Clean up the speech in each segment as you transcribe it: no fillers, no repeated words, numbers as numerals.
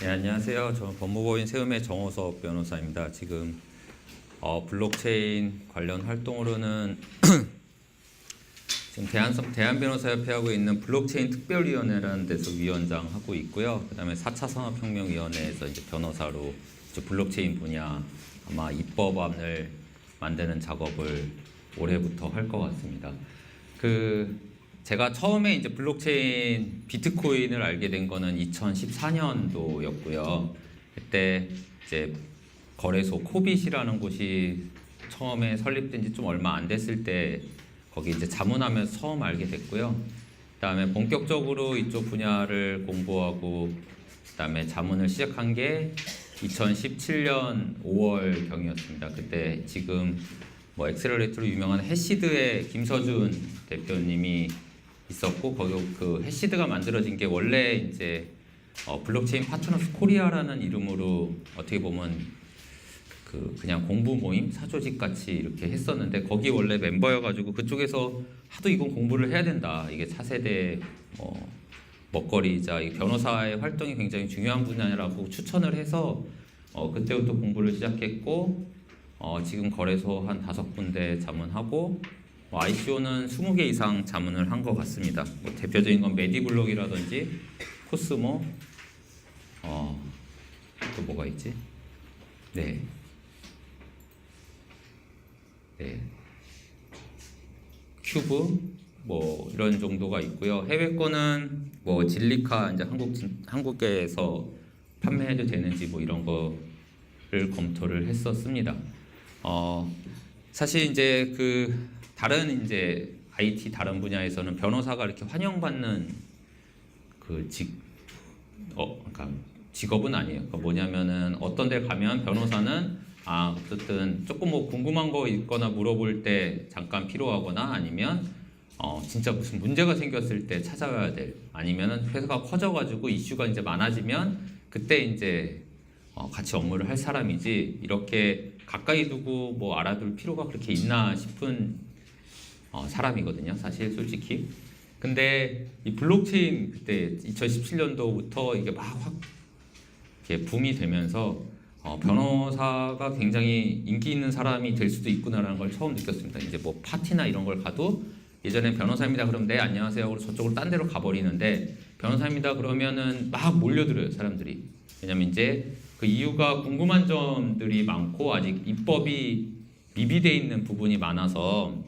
네, 안녕하세요. 저는 법무법인 세움의 정호섭 변호사입니다. 지금 블록체인 관련 활동으로는 지금 대한변호사협회 하고 있는 블록체인 특별위원회라는 데서 위원장 하고 있고요. 그다음에 4차 산업혁명위원회에서 이제 변호사로 이제 블록체인 분야 아마 입법안을 만드는 작업을 올해부터 할 것 같습니다. 제가 처음에 이제 블록체인 비트코인을 알게 된 거는 2014년도였고요. 그때 이제 거래소 코빗이라는 곳이 처음에 설립된 지 좀 얼마 안 됐을 때 거기 이제 자문하면서 처음 알게 됐고요. 그다음에 본격적으로 이쪽 분야를 공부하고 그다음에 자문을 시작한 게 2017년 5월 경이었습니다. 그때 지금 뭐 엑셀러레이터로 유명한 해시드의 김서준 대표님이 있었고 거기 그 해시드가 만들어진 게 원래 이제 블록체인 파트너스 코리아라는 이름으로 어떻게 보면 그냥 공부 모임 사조직 같이 이렇게 했었는데 거기 원래 멤버여가지고 그쪽에서 하도 이건 공부를 해야 된다. 이게 차세대 먹거리이자 이 변호사의 활동이 굉장히 중요한 분야라고 추천을 해서 그때부터 공부를 시작했고 지금 거래소 한 5군데 자문하고 ICO는 20개 이상 자문을 한 것 같습니다. 뭐 대표적인 건 메디블록이라든지 코스모, 또 뭐가 있지? 네, 큐브 뭐 이런 정도가 있고요. 해외 거는 뭐 진리카 이제 한국에서 판매해도 되는지 뭐 이런 거를 검토를 했었습니다. 사실 이제 다른 이제 IT 다른 분야에서는 변호사가 이렇게 환영받는 그러니까 직업은 아니에요. 그러니까 뭐냐면은 어떤 데 가면 변호사는 어쨌든 조금 뭐 궁금한 거 있거나 물어볼 때 잠깐 필요하거나 아니면 진짜 무슨 문제가 생겼을 때 찾아가야 될 아니면은 회사가 커져가지고 이슈가 이제 많아지면 그때 이제 같이 업무를 할 사람이지 이렇게 가까이 두고 뭐 알아둘 필요가 그렇게 있나 싶은 사람이거든요. 사실 솔직히. 근데 이 블록체인 그때 2017년도부터 이게 막 이렇게 붐이 되면서 변호사가 굉장히 인기 있는 사람이 될 수도 있구나라는 걸 처음 느꼈습니다. 이제 뭐 파티나 이런 걸 가도 예전에 변호사입니다 그러면 네 안녕하세요 하고 저쪽으로 딴 데로 가버리는데 변호사입니다 그러면은 막 몰려들어요 사람들이. 왜냐면 이제 그 이유가 궁금한 점들이 많고 아직 입법이 미비되어 있는 부분이 많아서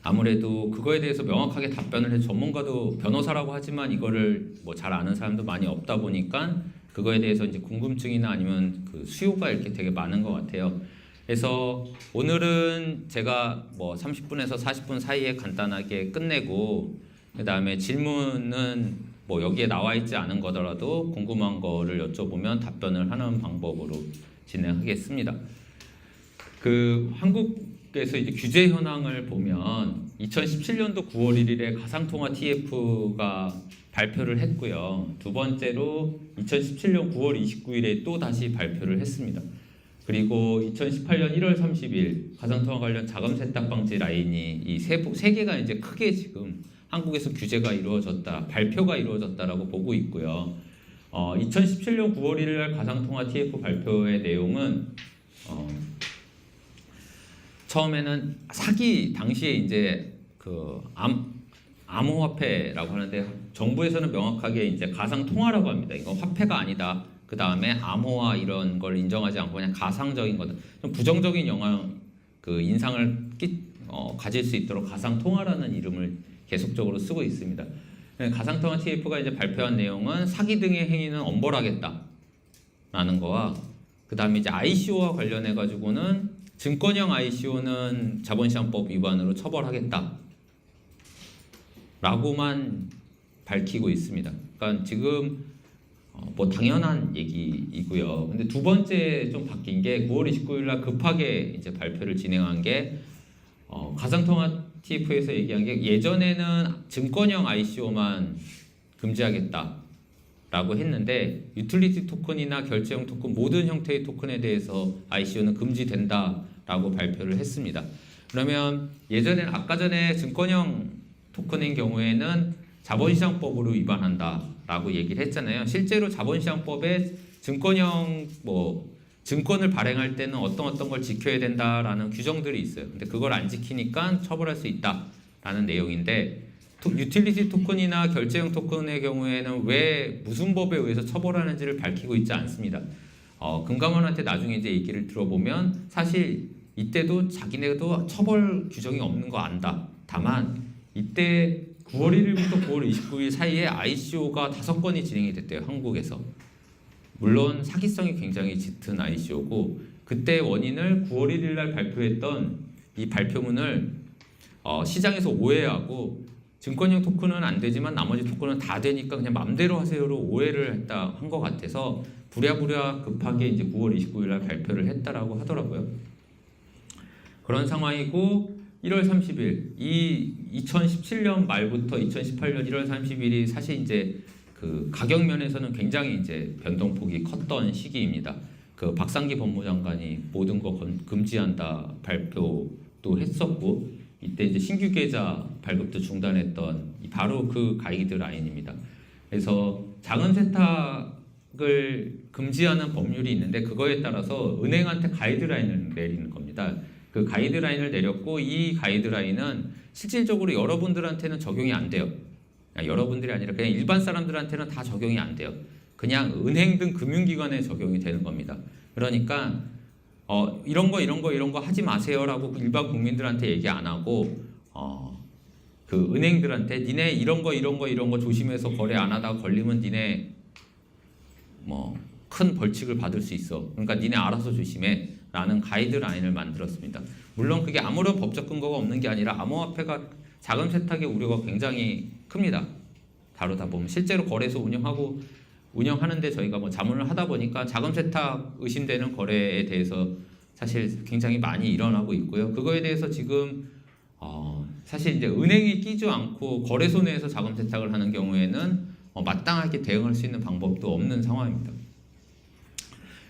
아무래도 그거에 대해서 명확하게 답변을 해 전문가도 변호사라고 하지만 이거를 뭐 잘 아는 사람도 많이 없다 보니까 그거에 대해서 이제 궁금증이나 아니면 그 수요가 이렇게 되게 많은 것 같아요. 그래서 오늘은 제가 뭐 30분에서 40분 사이에 간단하게 끝내고 그 다음에 질문은 뭐 여기에 나와 있지 않은 거더라도 궁금한 거를 여쭤보면 답변을 하는 방법으로 진행하겠습니다. 한국에서 이제 규제 현황을 보면 2017년도 9월 1일에 가상통화 TF가 발표를 했고요. 두 번째로 2017년 9월 29일에 또 다시 발표를 했습니다. 그리고 2018년 1월 30일 가상통화 관련 자금 세탁 방지 라인이 이 세 개가 이제 크게 지금 한국에서 규제가 이루어졌다, 발표가 이루어졌다라고 보고 있고요. 2017년 9월 1일 날 가상통화 TF 발표의 내용은 처음에는 사기 당시에 이제 암호화폐라고 하는데 정부에서는 명확하게 이제 가상통화라고 합니다. 이건 화폐가 아니다. 그 다음에 암호화 이런 걸 인정하지 않고 그냥 가상적인 거다. 좀 부정적인 인상을 가질 수 있도록 가상통화라는 이름을 계속적으로 쓰고 있습니다. 가상통화 TF가 이제 발표한 내용은 사기 등의 행위는 엄벌하겠다라는 거와 그 다음에 이제 ICO와 관련해 가지고는 증권형 ICO는 자본시장법 위반으로 처벌하겠다 라고만 밝히고 있습니다. 그러니까 지금 뭐 당연한 얘기이고요. 근데 두 번째 좀 바뀐 게 9월 29일 날 급하게 이제 발표를 진행한 게 가상통화 TF에서 얘기한 게 예전에는 증권형 ICO만 금지하겠다라고 했는데 유틸리티 토큰이나 결제형 토큰 모든 형태의 토큰에 대해서 ICO는 금지된다라고 발표를 했습니다. 그러면 예전에는 아까 전에 증권형 토큰인 경우에는 자본시장법으로 위반한다. 된다라고 얘기를 했잖아요. 실제로 자본시장법에 증권을 발행할 때는 어떤 걸 지켜야 된다라는 규정들이 있어요. 근데 그걸 안 지키니까 처벌할 수 있다라는 내용인데, 유틸리티 토큰이나 결제형 토큰의 경우에는 왜 무슨 법에 의해서 처벌하는지를 밝히고 있지 않습니다. 금감원한테 나중에 이제 얘기를 들어보면 사실 이때도 자기네도 처벌 규정이 없는 거 안다. 다만 이때 9월 1일부터 9월 29일 사이에 ICO가 5건이 진행이 됐대요. 한국에서. 물론 사기성이 굉장히 짙은 ICO고, 그때 원인을 9월 1일 날 발표했던 이 발표문을 시장에서 오해하고, 증권형 토큰은 안 되지만 나머지 토큰은 다 되니까 그냥 맘대로 하세요로 오해를 했다 한 것 같아서 부랴부랴 급하게 이제 9월 29일 날 발표를 했다라고 하더라고요. 그런 상황이고, 1월 30일, 이 2017년 말부터 2018년 1월 30일이 사실 이제 그 가격 면에서는 굉장히 이제 변동폭이 컸던 시기입니다. 그 박상기 법무장관이 모든 거 금지한다 발표도 했었고, 이때 이제 신규 계좌 발급도 중단했던 바로 그 가이드라인입니다. 그래서 자금 세탁을 금지하는 법률이 있는데, 그거에 따라서 은행한테 가이드라인을 내리는 겁니다. 그 가이드라인을 내렸고, 이 가이드라인은 실질적으로 여러분들한테는 적용이 안 돼요. 여러분들이 아니라 그냥 일반 사람들한테는 다 적용이 안 돼요. 그냥 은행 등 금융기관에 적용이 되는 겁니다. 그러니까 이런 거 하지 마세요라고 일반 국민들한테 얘기 안 하고, 그 은행들한테 니네 이런 거 조심해서 거래 안 하다가 걸리면 니네 뭐 큰 벌칙을 받을 수 있어. 그러니까 니네 알아서 조심해 라는 가이드라인을 만들었습니다. 물론 그게 아무런 법적 근거가 없는 게 아니라 암호화폐가 자금 세탁의 우려가 굉장히 큽니다. 다루다 보면 실제로 거래소 운영하는데 저희가 뭐 자문을 하다 보니까 자금 세탁 의심되는 거래에 대해서 사실 굉장히 많이 일어나고 있고요. 그거에 대해서 지금 사실 이제 은행이 끼지 않고 거래소 내에서 자금 세탁을 하는 경우에는 마땅하게 대응할 수 있는 방법도 없는 상황입니다.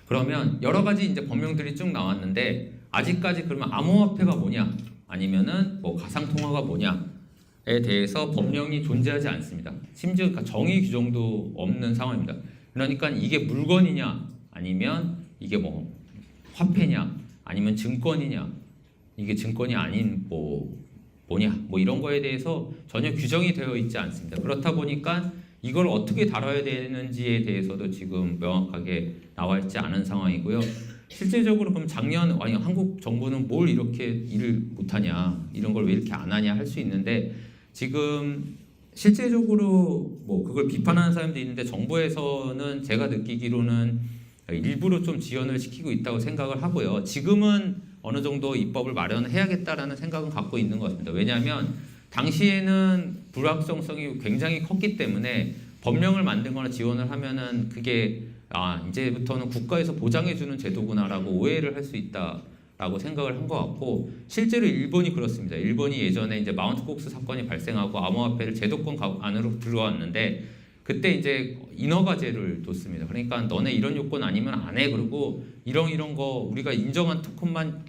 그러면 여러 가지 이제 법령들이 쭉 나왔는데, 아직까지 그러면 암호화폐가 뭐냐, 아니면은 뭐 가상통화가 뭐냐에 대해서 법령이 존재하지 않습니다. 심지어 정의 규정도 없는 상황입니다. 그러니까 이게 물건이냐, 아니면 이게 뭐 화폐냐, 아니면 증권이냐, 이게 증권이 아닌 뭐냐, 뭐 이런 거에 대해서 전혀 규정이 되어 있지 않습니다. 그렇다 보니까 이걸 어떻게 다뤄야 되는지에 대해서도 지금 명확하게 나와 있지 않은 상황이고요. 실질적으로 그럼 작년 한국 정부는 뭘 이렇게 일을 못하냐, 이런 걸 왜 이렇게 안 하냐 할 수 있는데, 지금 실제적으로 뭐 그걸 비판하는 사람도 있는데, 정부에서는 제가 느끼기로는 일부러 좀 지연을 시키고 있다고 생각을 하고요. 지금은 어느 정도 입법을 마련해야겠다라는 생각은 갖고 있는 것 같습니다. 왜냐하면 당시에는 불확정성이 굉장히 컸기 때문에 법령을 만들거나 지원을 하면은 그게 이제부터는 국가에서 보장해주는 제도구나라고 오해를 할 수 있다라고 생각을 한 것 같고, 실제로 일본이 그렇습니다. 일본이 예전에 이제 마운트 kok스 사건이 발생하고 암호화폐를 제도권 안으로 들어왔는데, 그때 이제 인허가제를 뒀습니다. 그러니까 너네 이런 요건 아니면 안 해. 그리고 이런 거 우리가 인정한 토큰만,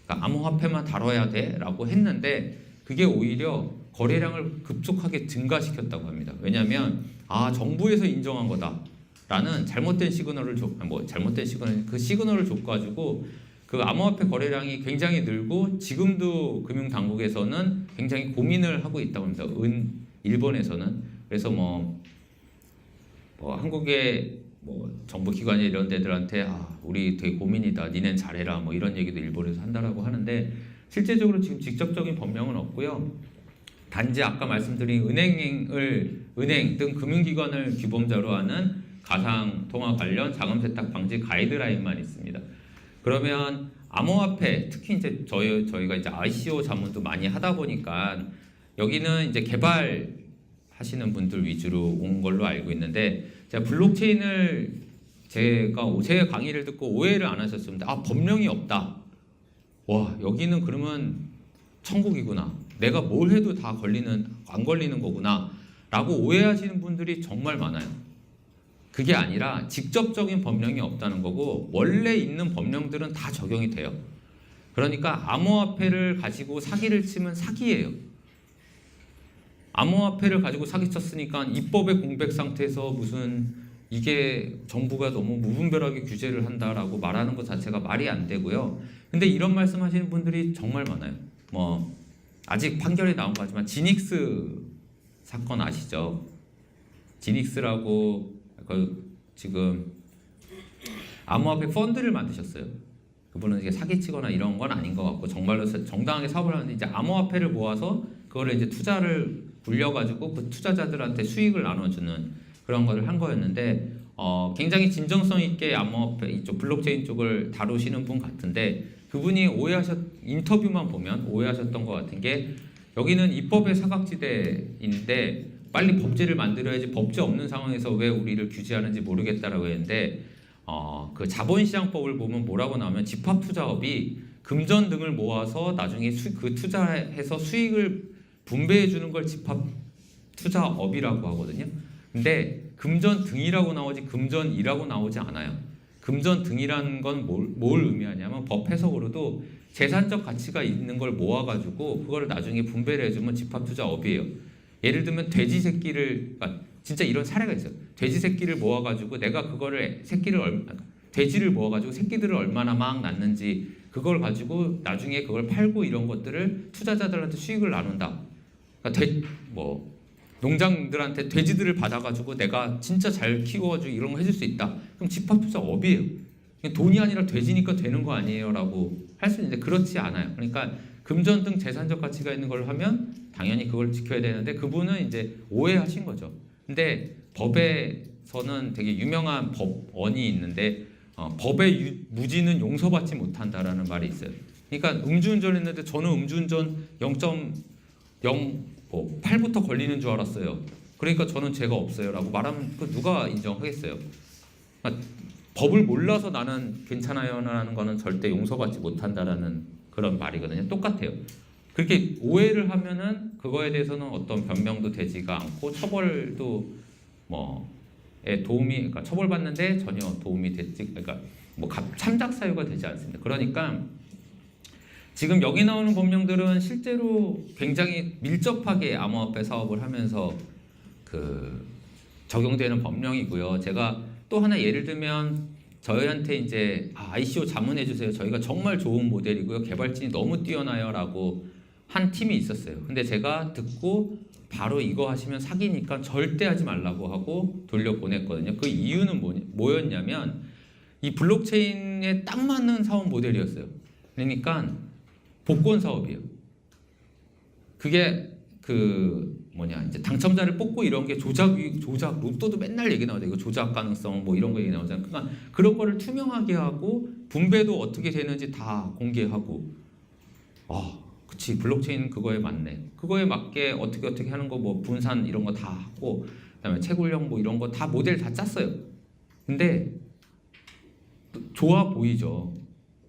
그러니까 암호화폐만 다뤄야 돼라고 했는데, 그게 오히려 거래량을 급속하게 증가시켰다고 합니다. 왜냐하면 정부에서 인정한 거다라는 잘못된 시그널을 그 시그널을 줘가지고 그 암호화폐 거래량이 굉장히 늘고, 지금도 금융당국에서는 굉장히 고민을 하고 있다고 합니다. 일본에서는. 그래서 뭐 한국의 뭐 정부기관이 이런 데들한테 우리 되게 고민이다, 니넨 잘해라, 뭐 이런 얘기도 일본에서 한다라고 하는데, 실제적으로 지금 직접적인 법령은 없고요. 단지 아까 말씀드린 은행 등 금융기관을 규범자로 하는 가상통화 관련 자금 세탁 방지 가이드라인만 있습니다. 그러면 암호화폐, 특히 이제 저희가 이제 ICO 자문도 많이 하다 보니까 여기는 이제 개발하시는 분들 위주로 온 걸로 알고 있는데, 제가 블록체인을 제 강의를 듣고 오해를 안 하셨습니다. 법령이 없다. 와, 여기는 그러면 천국이구나. 내가 뭘 해도 다 안 걸리는 거구나 라고 오해하시는 분들이 정말 많아요. 그게 아니라 직접적인 법령이 없다는 거고, 원래 있는 법령들은 다 적용이 돼요. 그러니까 암호화폐를 가지고 사기를 치면 사기예요. 암호화폐를 가지고 사기쳤으니까 입법의 공백 상태에서 무슨 이게 정부가 너무 무분별하게 규제를 한다라고 말하는 것 자체가 말이 안 되고요. 근데 이런 말씀하시는 분들이 정말 많아요. 뭐 아직 판결이 나온 거 같지만 지닉스 사건 아시죠? 지닉스라고 지금 암호화폐 펀드를 만드셨어요. 그분은 이게 사기치거나 이런 건 아닌 것 같고 정말로 정당하게 사업을 하는데 이제 암호화폐를 모아서 그거를 이제 투자를 굴려가지고 그 투자자들한테 수익을 나눠주는 그런 거를 한 거였는데 굉장히 진정성 있게 암호화폐 이쪽 블록체인 쪽을 다루시는 분 같은데 그분이 인터뷰만 보면 오해하셨던 것 같은 게 여기는 입법의 사각지대인데 빨리 법제를 만들어야지 법제 없는 상황에서 왜 우리를 규제하는지 모르겠다라고 했는데 그 자본시장법을 보면 뭐라고 나오면 집합투자업이 금전 등을 모아서 나중에 그 투자해서 수익을 분배해 주는 걸 집합투자업이라고 하거든요. 근데 금전 등이라고 나오지 금전이라고 나오지 않아요. 금전 등이라는 건 뭘 의미하냐면 법 해석으로도 재산적 가치가 있는 걸 모아가지고 그거를 나중에 분배를 해주면 집합투자업이에요. 예를 들면 돼지 새끼를 진짜 이런 사례가 있어요. 돼지 새끼를 모아가지고 내가 그거를 돼지를 모아가지고 새끼들을 얼마나 막 낳는지 그걸 가지고 나중에 그걸 팔고 이런 것들을 투자자들한테 수익을 나눈다. 그러니까 농장들한테 돼지들을 받아가지고 내가 진짜 잘 키워가지고 이런 거 해줄 수 있다. 그럼 집합투자업이에요. 돈이 아니라 돼지니까 되는 거 아니에요라고 할 수 있는데 그렇지 않아요. 그러니까 금전 등 재산적 가치가 있는 걸 하면 당연히 그걸 지켜야 되는데 그분은 이제 오해하신 거죠. 근데 법에서는 되게 유명한 법언이 있는데 법의 무지는 용서받지 못한다라는 말이 있어요. 그러니까 음주운전을 했는데 저는 음주운전 0.08부터 걸리는 줄 알았어요. 그러니까 저는 죄가 없어요라고 말하면 그 누가 인정하겠어요? 그러니까 법을 몰라서 나는 괜찮아요라는 거는 절대 용서받지 못한다라는 그런 말이거든요. 똑같아요. 그렇게 오해를 하면은 그거에 대해서는 어떤 변명도 되지가 않고 처벌도 그러니까 처벌받는데 전혀 도움이 되지, 그러니까 참작 사유가 되지 않습니다. 그러니까 지금 여기 나오는 법령들은 실제로 굉장히 밀접하게 암호화폐 사업을 하면서 적용되는 법령이고요. 제가 또 하나 예를 들면 저희한테 이제 ICO 자문해 주세요. 저희가 정말 좋은 모델이고요. 개발진이 너무 뛰어나요라고 한 팀이 있었어요. 근데 제가 듣고 바로 이거 하시면 사기니까 절대 하지 말라고 하고 돌려보냈거든요. 그 이유는 뭐였냐면 이 블록체인에 딱 맞는 사업 모델이었어요. 그러니까 복권 사업이에요. 그게 이제 당첨자를 뽑고 이런 게 조작, 로또도 맨날 얘기 나오죠. 이거 조작 가능성 이런 거 얘기 나오잖아요. 그러니까 그런 거를 투명하게 하고 분배도 어떻게 되는지 다 공개하고 그치 블록체인은 그거에 맞네. 그거에 맞게 어떻게 하는 거 분산 이런 거 다 하고 그다음에 채굴형 이런 거 다 모델 다 짰어요. 근데 좋아 보이죠.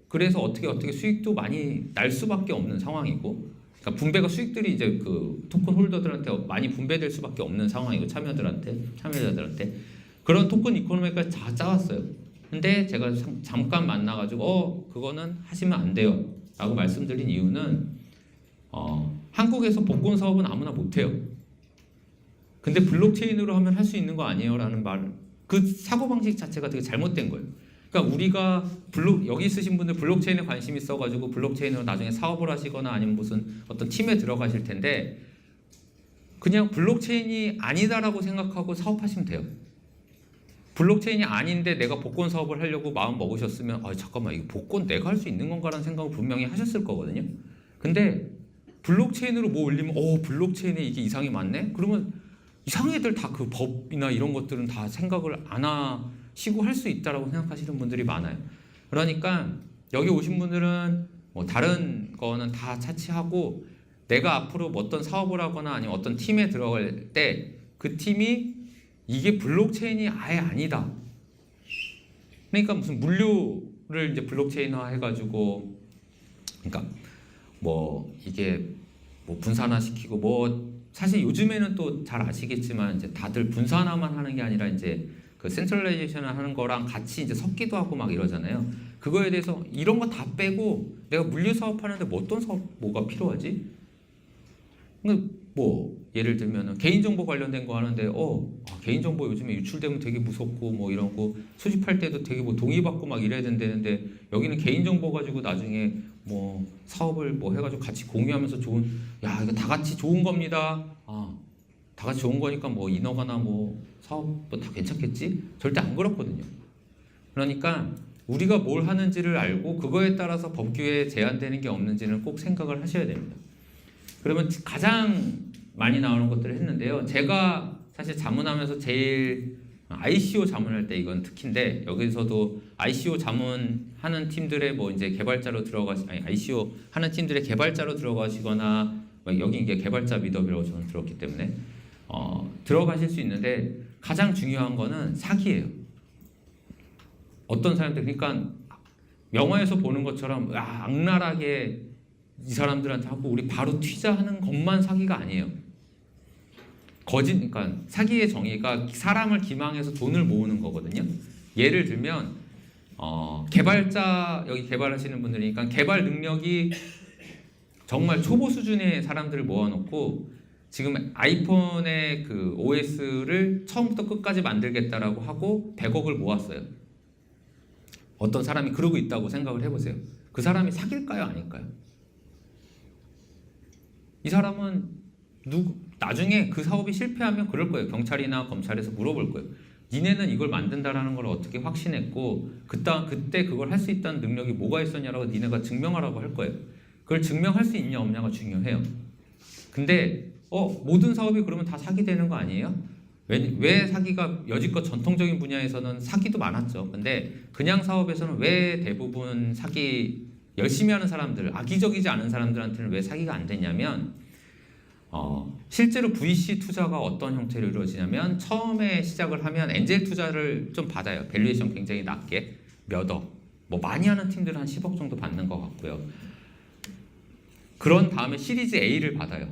그래서 어떻게 수익도 많이 날 수밖에 없는 상황이고 그러니까 분배가 수익들이 이제 그 토큰 홀더들한테 많이 분배될 수밖에 없는 상황이고 참여자들한테 그런 토큰 이코노미까지 다 짜왔어요. 근데 제가 잠깐 만나가지고 그거는 하시면 안 돼요 라고 말씀드린 이유는 한국에서 복권 사업은 아무나 못해요. 근데 블록체인으로 하면 할 수 있는 거 아니에요 라는 그 사고방식 자체가 되게 잘못된 거예요. 그러니까 우리가 여기 있으신 분들 블록체인에 관심 있어가지고 블록체인으로 나중에 사업을 하시거나 아니면 무슨 어떤 팀에 들어가실 텐데 그냥 블록체인이 아니다라고 생각하고 사업하시면 돼요. 블록체인이 아닌데 내가 복권 사업을 하려고 마음 먹으셨으면 잠깐만 이거 복권 내가 할 수 있는 건가라는 생각을 분명히 하셨을 거거든요. 근데 블록체인으로 올리면 블록체인에 이게 이상이 많네? 그러면 이상 애들 다 그 법이나 이런 것들은 다 생각을 안 하시고 할 수 있다라고 생각하시는 분들이 많아요. 그러니까 여기 오신 분들은 다른 거는 다 차치하고 내가 앞으로 어떤 사업을 하거나 아니면 어떤 팀에 들어갈 때 그 팀이 이게 블록체인이 아예 아니다. 그러니까 무슨 물류를 이제 블록체인화 해가지고 그러니까 이게 분산화 시키고 사실 요즘에는 또 잘 아시겠지만 이제 다들 분산화만 하는 게 아니라 이제 그 센트럴라이제이션을 하는 거랑 같이 이제 섞기도 하고 이러잖아요. 그거에 대해서 이런 거 다 빼고 내가 물류 사업하는데 어떤 사업 뭐가 필요하지? 예를 들면 개인정보 관련된 거 하는데 개인정보 요즘에 유출되면 되게 무섭고 뭐 이런 거 수집할 때도 되게 뭐 동의받고 막 이래야 된다는데 여기는 개인정보 가지고 나중에 뭐 사업을 뭐 해가지고 같이 공유하면서 이거 다 같이 좋은 겁니다. 다 같이 좋은 거니까 뭐 인허가나 뭐 사업 뭐 다 괜찮겠지? 절대 안 그렇거든요. 그러니까 우리가 뭘 하는지를 알고 그거에 따라서 법규에 제한되는 게 없는지는 꼭 생각을 하셔야 됩니다. 그러면 가장 많이 나오는 것들을 했는데요. 제가 사실 자문하면서 제일 ICO 자문할 때 이건 특히인데 여기서도 ICO 자문하는 팀들의 뭐 이제 개발자로 ICO 하는 팀들의 개발자로 들어가시거나 여기 이게 개발자 미더비라고 저는 들었기 때문에 들어가실 수 있는데 가장 중요한 거는 사기예요. 어떤 사람들 그러니까 영화에서 보는 것처럼 악랄하게 이 사람들한테 하고 우리 바로 튀자하는 것만 사기가 아니에요. 그러니까 사기의 정의가 사람을 기망해서 돈을 모으는 거거든요. 예를 들면 개발자 여기 개발하시는 분들이니까 개발 능력이 정말 초보 수준의 사람들을 모아놓고 지금 아이폰의 그 OS를 처음부터 끝까지 만들겠다라고 하고 100억을 모았어요. 어떤 사람이 그러고 있다고 생각을 해보세요. 그 사람이 사기일까요? 아닐까요? 이 사람은 나중에 그 사업이 실패하면 그럴 거예요. 경찰이나 검찰에서 물어볼 거예요. 니네는 이걸 만든다라는 걸 어떻게 확신했고 그때 그걸 할 수 있다는 능력이 뭐가 있었냐라고 니네가 증명하라고 할 거예요. 그걸 증명할 수 있냐 없냐가 중요해요. 근데 모든 사업이 그러면 다 사기되는 거 아니에요? 왜 사기가 여지껏 전통적인 분야에서는 사기도 많았죠. 근데 그냥 사업에서는 왜 대부분 사기 열심히 하는 사람들, 악의적이지 않은 사람들한테는 왜 사기가 안 되냐면 실제로 VC 투자가 어떤 형태로 이루어지냐면 처음에 시작을 하면 엔젤 투자를 좀 받아요. 밸류에이션 굉장히 낮게 몇 억, 뭐 많이 하는 팀들은 한 10억 정도 받는 것 같고요. 그런 다음에 시리즈 A를 받아요.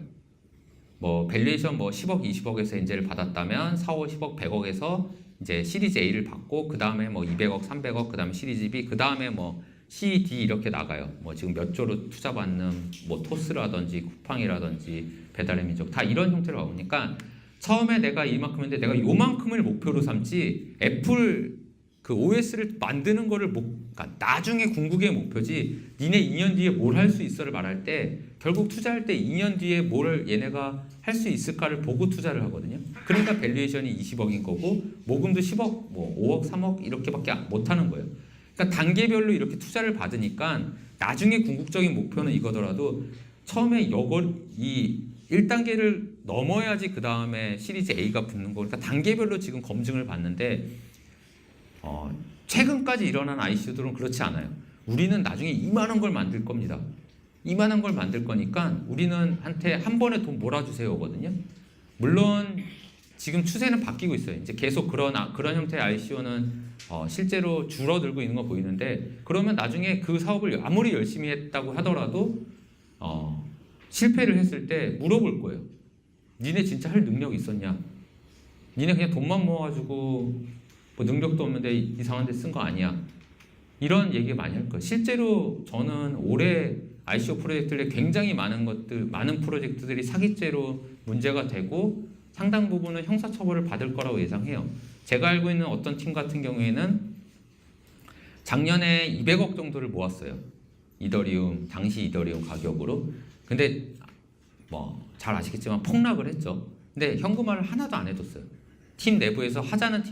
뭐 밸류에이션 뭐 10억, 20억에서 엔젤을 받았다면 4, 5, 10억, 100억에서 이제 시리즈 A를 받고 그 다음에 뭐 200억, 300억, 그 다음에 시리즈 B, 그 다음에 뭐 C, D 이렇게 나가요. 뭐 지금 몇 조로 투자받는 뭐 토스라든지 쿠팡이라든지 배달의 민족 다 이런 형태로 나오니까 처음에 내가 이만큼인데 내가 요만큼을 목표로 삼지 애플 그 OS를 만드는 거를 그러니까 나중에 궁극의 목표지 니네 2년 뒤에 뭘 할 수 있어를 말할 때 결국 투자할 때 2년 뒤에 뭘 얘네가 할 수 있을까를 보고 투자를 하거든요. 그러니까 밸류에이션이 20억인 거고 모금도 10억, 뭐 5억, 3억 이렇게밖에 못 하는 거예요. 그러니까 단계별로 이렇게 투자를 받으니까 나중에 궁극적인 목표는 이거더라도 처음에 이 1단계를 넘어야지 그 다음에 시리즈 A가 붙는 거. 그러니까 단계별로 지금 검증을 받는데 최근까지 일어난 ICO들은 그렇지 않아요. 우리는 나중에 이만한 걸 만들 겁니다. 이만한 걸 만들 거니까 우리는 한테 한 번에 돈 몰아주세요거든요. 물론 지금 추세는 바뀌고 있어요. 이제 계속 그런 형태의 ICO는 실제로 줄어들고 있는 거 보이는데 그러면 나중에 그 사업을 아무리 열심히 했다고 하더라도 실패를 했을 때 물어볼 거예요. 니네 진짜 할 능력 있었냐? 니네 그냥 돈만 모아가지고 뭐 능력도 없는데 이상한 데 쓴 거 아니야? 이런 얘기 많이 할 거예요. 실제로 저는 올해 ICO 프로젝트들에 굉장히 많은 프로젝트들이 사기죄로 문제가 되고 상당 부분은 형사처벌을 받을 거라고 예상해요. 제가 알고 있는 어떤 팀 같은 경우에는 작년에 200억 정도를 모았어요. 당시 이더리움 가격으로. 근데 뭐 잘 아시겠지만 폭락을 했죠. 근데 현금화를 하나도 안 해줬어요. 팀 내부에서 하자는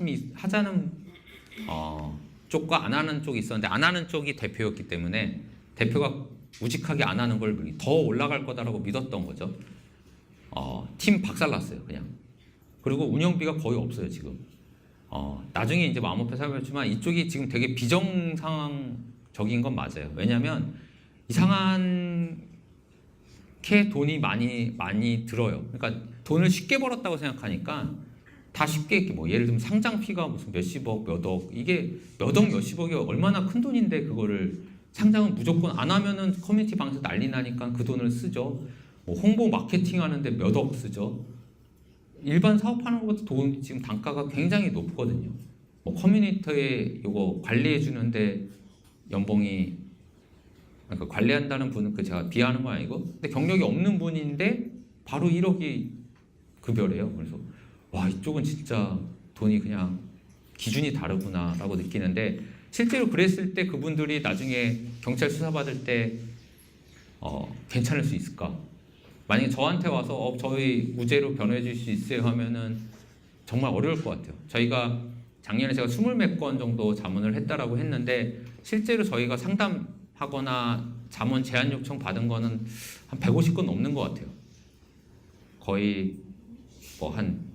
쪽과 안 하는 쪽이 있었는데 안 하는 쪽이 대표였기 때문에 대표가 우직하게 안 하는 걸 더 올라갈 거다라고 믿었던 거죠. 팀 박살났어요, 그냥. 그리고 운영비가 거의 없어요, 지금. 나중에 이제 마음먹혀 살펴봤지만 이쪽이 지금 되게 비정상적인 건 맞아요. 왜냐하면 이상하게 돈이 많이 들어요. 그러니까 돈을 쉽게 벌었다고 생각하니까 다 쉽게 뭐 예를 들면 상장피가 무슨 몇십억, 몇억 이게 몇억, 몇십억이 얼마나 큰 돈인데 그거를 상장은 무조건 안 하면은 커뮤니티 방에서 난리 나니까 그 돈을 쓰죠. 뭐 홍보 마케팅 하는데 몇억 쓰죠. 일반 사업하는 것도 돈 지금 단가가 굉장히 높거든요. 뭐 커뮤니티에 이거 관리해 주는데 연봉이 그러니까 관리한다는 분은 제가 비하하는 건 아니고 근데 경력이 없는 분인데 바로 1억이 급여래요. 그래서 와, 이쪽은 진짜 돈이 그냥 기준이 다르구나라고 느끼는데, 실제로 그랬을 때 그분들이 나중에 경찰 수사받을 때 괜찮을 수 있을까? 만약에 저한테 와서 저희 무죄로 변호해 줄 수 있어요 하면은 정말 어려울 것 같아요. 저희가 작년에 제가 20몇 건 정도 자문을 했다라고 했는데, 실제로 저희가 상담하거나 자문 제안 요청 받은 거는 한 150건 넘는 것 같아요. 거의 뭐 한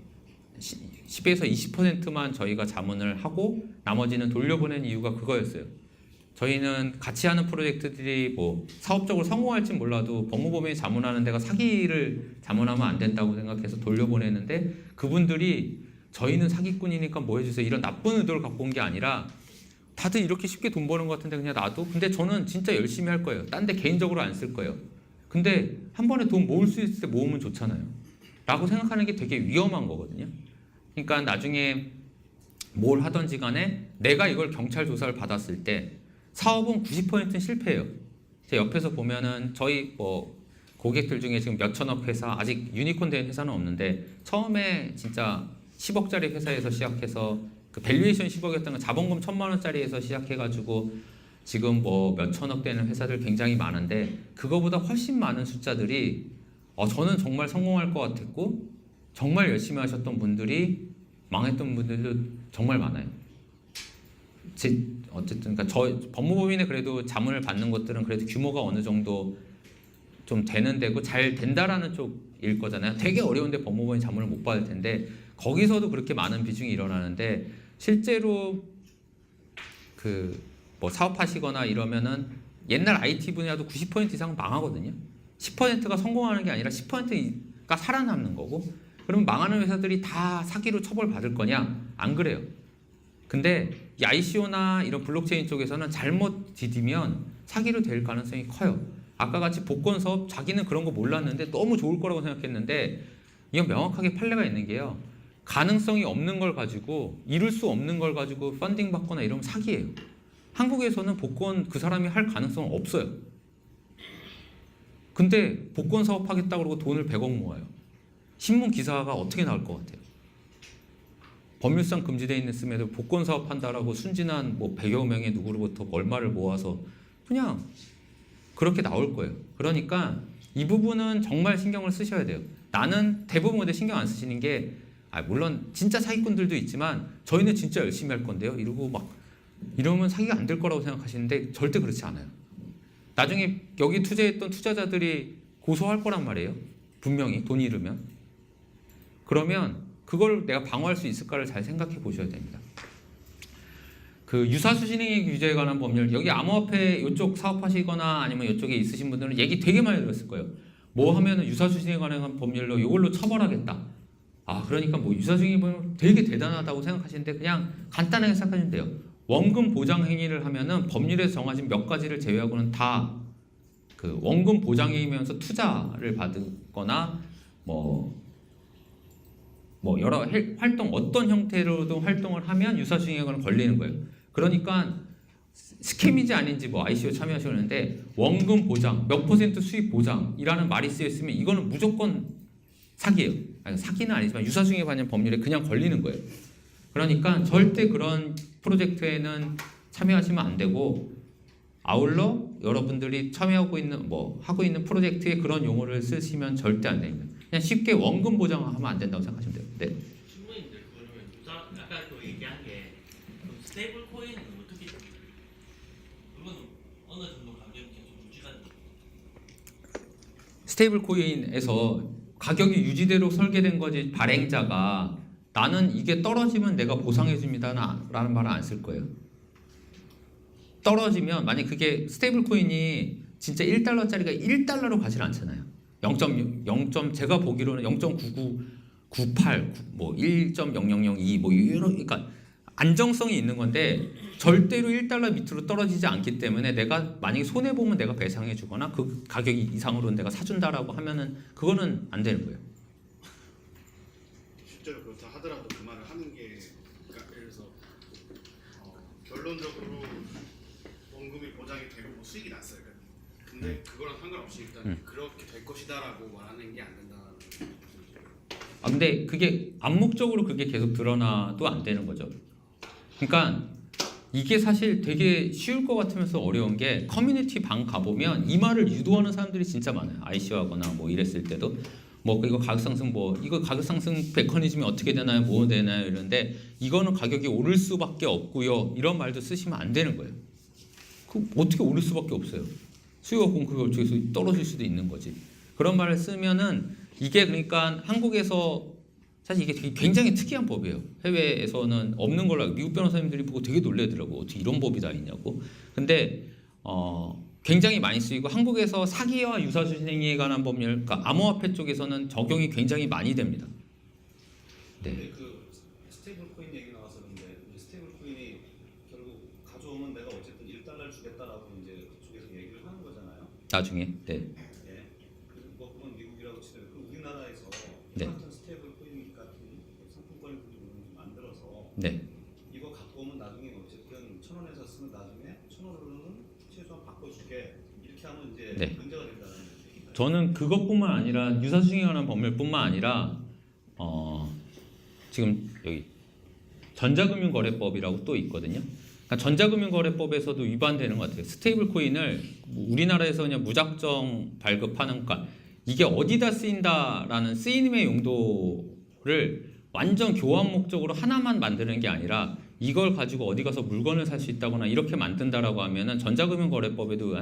10에서 20%만 저희가 자문을 하고 나머지는 돌려보낸 이유가 그거였어요. 저희는 같이 하는 프로젝트들이 뭐 사업적으로 성공할지 몰라도 법무법인이 자문하는 데가 사기를 자문하면 안 된다고 생각해서 돌려보내는데, 그분들이 저희는 사기꾼이니까 뭐 해주세요 이런 나쁜 의도를 갖고 온 게 아니라, 다들 이렇게 쉽게 돈 버는 것 같은데 그냥 놔도, 근데 저는 진짜 열심히 할 거예요. 딴 데 개인적으로 안 쓸 거예요. 근데 한 번에 돈 모을 수 있을 때 모으면 좋잖아요 라고 생각하는 게 되게 위험한 거거든요. 그러니까 나중에 뭘 하든지 간에 내가 이걸 경찰 조사를 받았을 때 사업은 90%는 실패해요. 제 옆에서 보면은 저희 뭐 고객들 중에 지금 몇천억 회사, 아직 유니콘 된 회사는 없는데, 처음에 진짜 10억짜리 회사에서 시작해서 그 밸류에이션 10억이었던 건 자본금 1,000만 원짜리에서 시작해가지고 지금 뭐 몇천억 되는 회사들 굉장히 많은데, 그거보다 훨씬 많은 숫자들이 저는 정말 성공할 것 같았고 정말 열심히 하셨던 분들이 망했던 분들도 정말 많아요. 어쨌든 그러니까 저 법무법인에 그래도 자문을 받는 것들은 그래도 규모가 어느 정도 좀 되는 데고 잘 된다라는 쪽일 거잖아요. 되게 어려운데 법무법인 자문을 못 받을 텐데, 거기서도 그렇게 많은 비중이 일어나는데, 실제로 그 뭐 사업하시거나 이러면은 옛날 IT 분야도 90% 이상 망하거든요. 10%가 성공하는 게 아니라 10%가 살아남는 거고, 그럼 망하는 회사들이 다 사기로 처벌받을 거냐? 안 그래요. 근데 이 ICO나 이런 블록체인 쪽에서는 잘못 디디면 사기로 될 가능성이 커요. 아까 같이 복권 사업, 자기는 그런 거 몰랐는데 너무 좋을 거라고 생각했는데, 이건 명확하게 판례가 있는 게요, 가능성이 없는 걸 가지고, 이룰 수 없는 걸 가지고 펀딩 받거나 이러면 사기예요. 한국에서는 복권 그 사람이 할 가능성은 없어요. 근데 복권 사업 하겠다고 그러고 돈을 100억 모아요. 신문 기사가 어떻게 나올 것 같아요? 법률상 금지되어 있음에도 복권 사업 한다라고 순진한 뭐 100여 명의 누구로부터 얼마를 모아서 그냥 그렇게 나올 거예요. 그러니까 이 부분은 정말 신경을 쓰셔야 돼요. 나는 대부분 근데 신경 안 쓰시는 게, 물론 진짜 사기꾼들도 있지만 저희는 진짜 열심히 할 건데요 이러고 막 이러면 사기가 안 될 거라고 생각하시는데, 절대 그렇지 않아요. 나중에 여기 투자했던 투자자들이 고소할 거란 말이에요. 분명히 돈 잃으면. 그러면 그걸 내가 방어할 수 있을까를 잘 생각해 보셔야 됩니다. 그 유사수신행위 규제에 관한 법률, 여기 암호화폐 이쪽 사업하시거나 아니면 이쪽에 있으신 분들은 얘기 되게 많이 들었을 거예요. 뭐 하면은 유사수신행위에 관한 법률로 이걸로 처벌하겠다. 그러니까 뭐 유사수신행위 보면 되게 대단하다고 생각하시는데, 그냥 간단하게 생각하시면 돼요. 원금 보장 행위를 하면은 법률에서 정해진 몇 가지를 제외하고는 다 그 원금 보장 행위면서 투자를 받거나 뭐 여러 활동, 어떤 형태로도 활동을 하면 유사수익액은 걸리는 거예요. 그러니까 스캠인지 아닌지 뭐 ICO 참여하시는데, 원금 보장, 몇 % 수익 보장이라는 말이 쓰여 있으면 이거는 무조건 사기예요. 사기는 아니지만 유사수익에 관련 법률에 그냥 걸리는 거예요. 그러니까 절대 그런 프로젝트에는 참여하시면 안 되고, 아울러 여러분들이 참여하고 있는 하고 있는 프로젝트에 그런 용어를 쓰시면 절대 안 됩니다. 그냥 쉽게 원금 보장하면 안 된다고 생각하시면 돼요. 네. 신부님들 그러면 아까 그 얘기한 게 스테이블 코인은 어떻게 그건 어느 정도 가격이 계속 유지가 됩니까? 스테이블 코인에서 가격이 유지대로 설계된 거지, 발행자가 나는 이게 떨어지면 내가 보상해 줍니다라는 말은 안 쓸 거예요. 떨어지면, 만약 그게 스테이블 코인이 진짜 1달러짜리가 1달러로 가지 않잖아요. 0. 제가 보기로는 0.9998, 뭐 1.0002, 뭐 이런, 그러니까 안정성이 있는 건데 절대로 1달러 밑으로 떨어지지 않기 때문에, 내가 만약에 손해 보면 내가 배상해 주거나 그 가격 이상으로 내가 사준다라고 하면은 그거는 안 되는 거예요. 실제로 그렇다 하더라도 그 말을 하는 게, 그러니까 예를 들어서 결론적으로 원금이 보장이 되고 뭐 수익이 났어요. 근데 그거랑 상관없이 일단 그렇게 될 것이다라고 말하는 게 안 된다는 말씀이시죠. 근데 그게 암묵적으로 그게 계속 드러나도 안 되는 거죠. 그러니까 이게 사실 되게 쉬울 것 같으면서 어려운 게 커뮤니티 방 가보면 이 말을 유도하는 사람들이 진짜 많아요. ICO 하거나 뭐 이랬을 때도 뭐 이거 가격 상승 이거 가격 상승 메커니즘이 어떻게 되나요? 뭐 되나요? 이런데 이거는 가격이 오를 수밖에 없고요. 이런 말도 쓰시면 안 되는 거예요. 그 어떻게 오를 수밖에 없어요. 수요와 공급이 어쩌서 떨어질 수도 있는 거지. 그런 말을 쓰면은 이게 그러니까 한국에서 사실 이게 되게 굉장히 특이한 법이에요. 해외에서는 없는 걸로 알고 미국 변호사님들이 보고 되게 놀래더라고. 어떻게 이런 법이 다 있냐고. 근데 굉장히 많이 쓰이고 한국에서 사기와 유사주행에 관한 법률, 그러니까 암호화폐 쪽에서는 적용이 굉장히 많이 됩니다. 네. 근데 그 스테이블 코인 얘기 나와서 그런데 이제 스테이블 코인이 결국 가져오면 내가 어쨌든 1달러를 주겠다라고 이제 그쪽에서 얘기를 하는 거잖아요. 나중에. 네. 예. 뭐 그건 미국이라고 치더라도 그 우리나라에서 네. 같은 스테이블 코인 같은 상품권을 만들어서 네. 이거 갖고 오면 나중에 어쨌든 1,000원에서 쓰면 나중에 1,000원으로는 최소한 바꿔줄게 이렇게 하면 이제 네. 문제가 된다는 얘기인가요? 저는 그것뿐만 아니라 유사주행에 관한 법률뿐만 아니라 지금 여기 전자금융거래법이라고 또 있거든요. 그러니까 전자금융거래법에서도 위반되는 것 같아요. 스테이블 코인을 우리나라에서 그냥 무작정 발급하는, 그러니까 이게 어디다 쓰인다라는 쓰임의 용도를 완전 교환 목적으로 하나만 만드는 게 아니라 이걸 가지고 어디 가서 물건을 살 수 있다거나 이렇게 만든다라고 하면은 전자금융거래법에도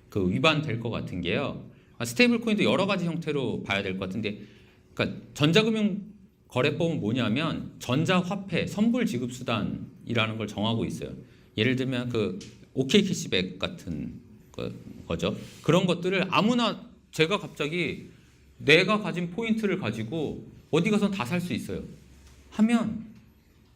그 위반될 것 같은 게요. 스테이블 코인도 여러 가지 형태로 봐야 될 것 같은데, 그러니까 전자금융거래법은 뭐냐면 전자화폐 선불 지급 수단이라는 걸 정하고 있어요. 예를 들면 그 OK 캐시백 같은 거죠. 그런 것들을 아무나 제가 갑자기 내가 가진 포인트를 가지고 어디 가서 다 살 수 있어요. 하면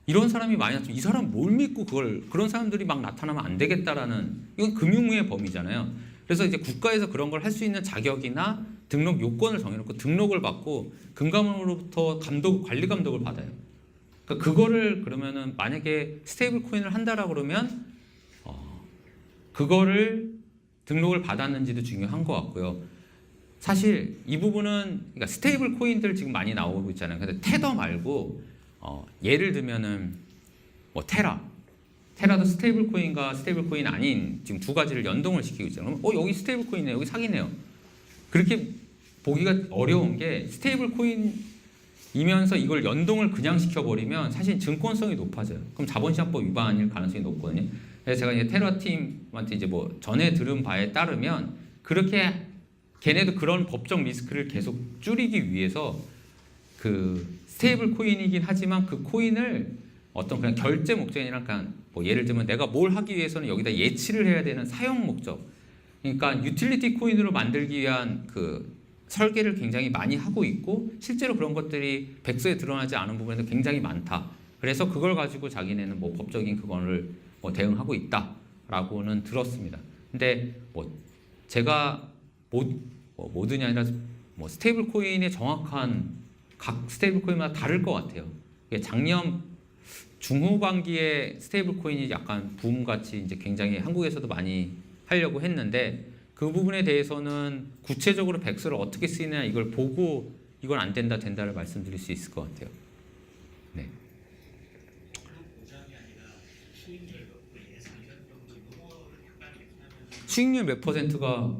이런 사람이 많이 나타나면 이 사람 뭘 믿고 그런 사람들이 막 나타나면 안 되겠다라는, 이건 금융의 범위잖아요. 그래서 이제 국가에서 그런 걸 할 수 있는 자격이나 등록 요건을 정해놓고 등록을 받고 금감원으로부터 관리 감독을 받아요. 그러니까 그거를 그러면은 만약에 스테이블 코인을 한다라고 그러면 그거를 등록을 받았는지도 중요한 것 같고요. 사실 이 부분은 그러니까 스테이블 코인들 지금 많이 나오고 있잖아요. 근데 테더 말고 예를 들면은 뭐 테라도 스테이블 코인과 스테이블 코인 아닌 지금 두 가지를 연동을 시키고 있잖아요. 그럼 여기 스테이블 코인이네, 여기 사기네요. 그렇게 보기가 어려운 게 스테이블 코인이면서 이걸 연동을 그냥 시켜버리면 사실 증권성이 높아져요. 그럼 자본시장법 위반일 가능성이 높거든요. 그래서 제가 이제 테라 팀한테 이제 뭐 전에 들은 바에 따르면 그렇게 걔네도 그런 법적 리스크를 계속 줄이기 위해서 그 스테이블 코인이긴 하지만 그 코인을 어떤 그냥 결제 목적이나 그냥 뭐 예를 들면 내가 뭘 하기 위해서는 여기다 예치를 해야 되는 사용 목적, 그러니까 유틸리티 코인으로 만들기 위한 그 설계를 굉장히 많이 하고 있고 실제로 그런 것들이 백서에 드러나지 않은 부분에서 굉장히 많다. 그래서 그걸 가지고 자기네는 뭐 법적인 그거를 뭐 대응하고 있다라고는 들었습니다. 근데 뭐 제가 모든이 아니라 뭐 스테이블 코인의 정확한 각 스테이블 코인마다 다를 것 같아요. 작년 중후반기에 스테이블 코인이 약간 붐같이 이제 굉장히 한국에서도 많이 하려고 했는데 그 부분에 대해서는 구체적으로 백서를 어떻게 쓰이냐 이걸 보고 이건 안 된다 된다를 말씀드릴 수 있을 것 같아요. 네. 수익률 몇 퍼센트가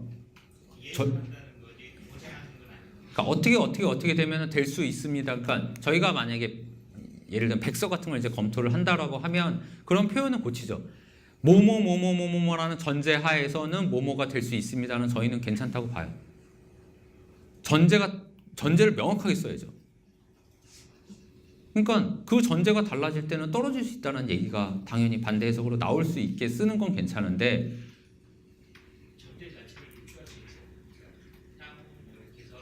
그러니까 어떻게 되면 될 수 있습니다. 그러니까 저희가 만약에 예를 들면 백서 같은 걸 이제 검토를 한다라고 하면 그런 표현은 고치죠. 뭐뭐뭐뭐뭐뭐라는 전제 하에서는 뭐뭐가 될 수 있습니다는 저희는 괜찮다고 봐요. 전제를 명확하게 써야죠. 그러니까 그 전제가 달라질 때는 떨어질 수 있다는 얘기가 당연히 반대 해석으로 나올 수 있게 쓰는 건 괜찮은데 전제 자체를 유추할 수 있어요. 향후에서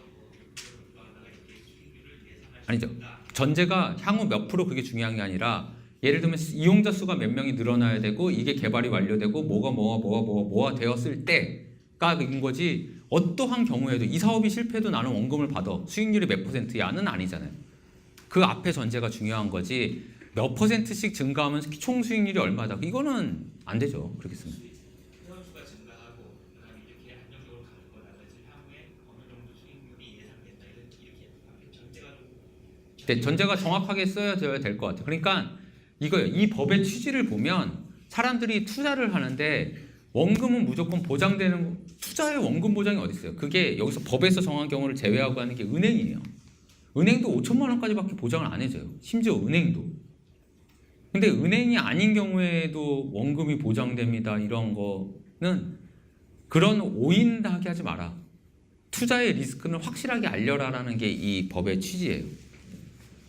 이렇게 수익률을 예상할 수 아니죠. 있다. 전제가 향후 몇 프로 그게 중요한 게 아니라 예를 들면 이용자 수가 몇 명이 늘어나야 되고 이게 개발이 완료되고 뭐가 되었을 때가 인 거지 어떠한 경우에도 이 사업이 실패해도 나는 원금을 받아 수익률이 몇 %야는 아니잖아요. 그 앞에 전제가 중요한 거지 몇 %씩 증가하면 총 수익률이 얼마다 이거는 안 되죠. 그렇게 쓰면. 회원수가 증가하고 그다음에 이렇게 안정적으로 가는 거라든지 향후에 어느 정도 수익률이 예상된다 이렇게 전제가 좀 네, 전제가 정확하게 써야 될 것 같아요. 그러니까 이거예요. 이 법의 취지를 보면 사람들이 투자를 하는데 원금은 무조건 보장되는 투자의 원금 보장이 어디 있어요? 그게 여기서 법에서 정한 경우를 제외하고 하는 게 은행이에요. 은행도 5천만 원까지밖에 보장을 안 해줘요. 심지어 은행도. 근데 은행이 아닌 경우에도 원금이 보장됩니다. 이런 거는 그런 오인하게 하지 마라. 투자의 리스크는 확실하게 알려라라는 게 이 법의 취지예요.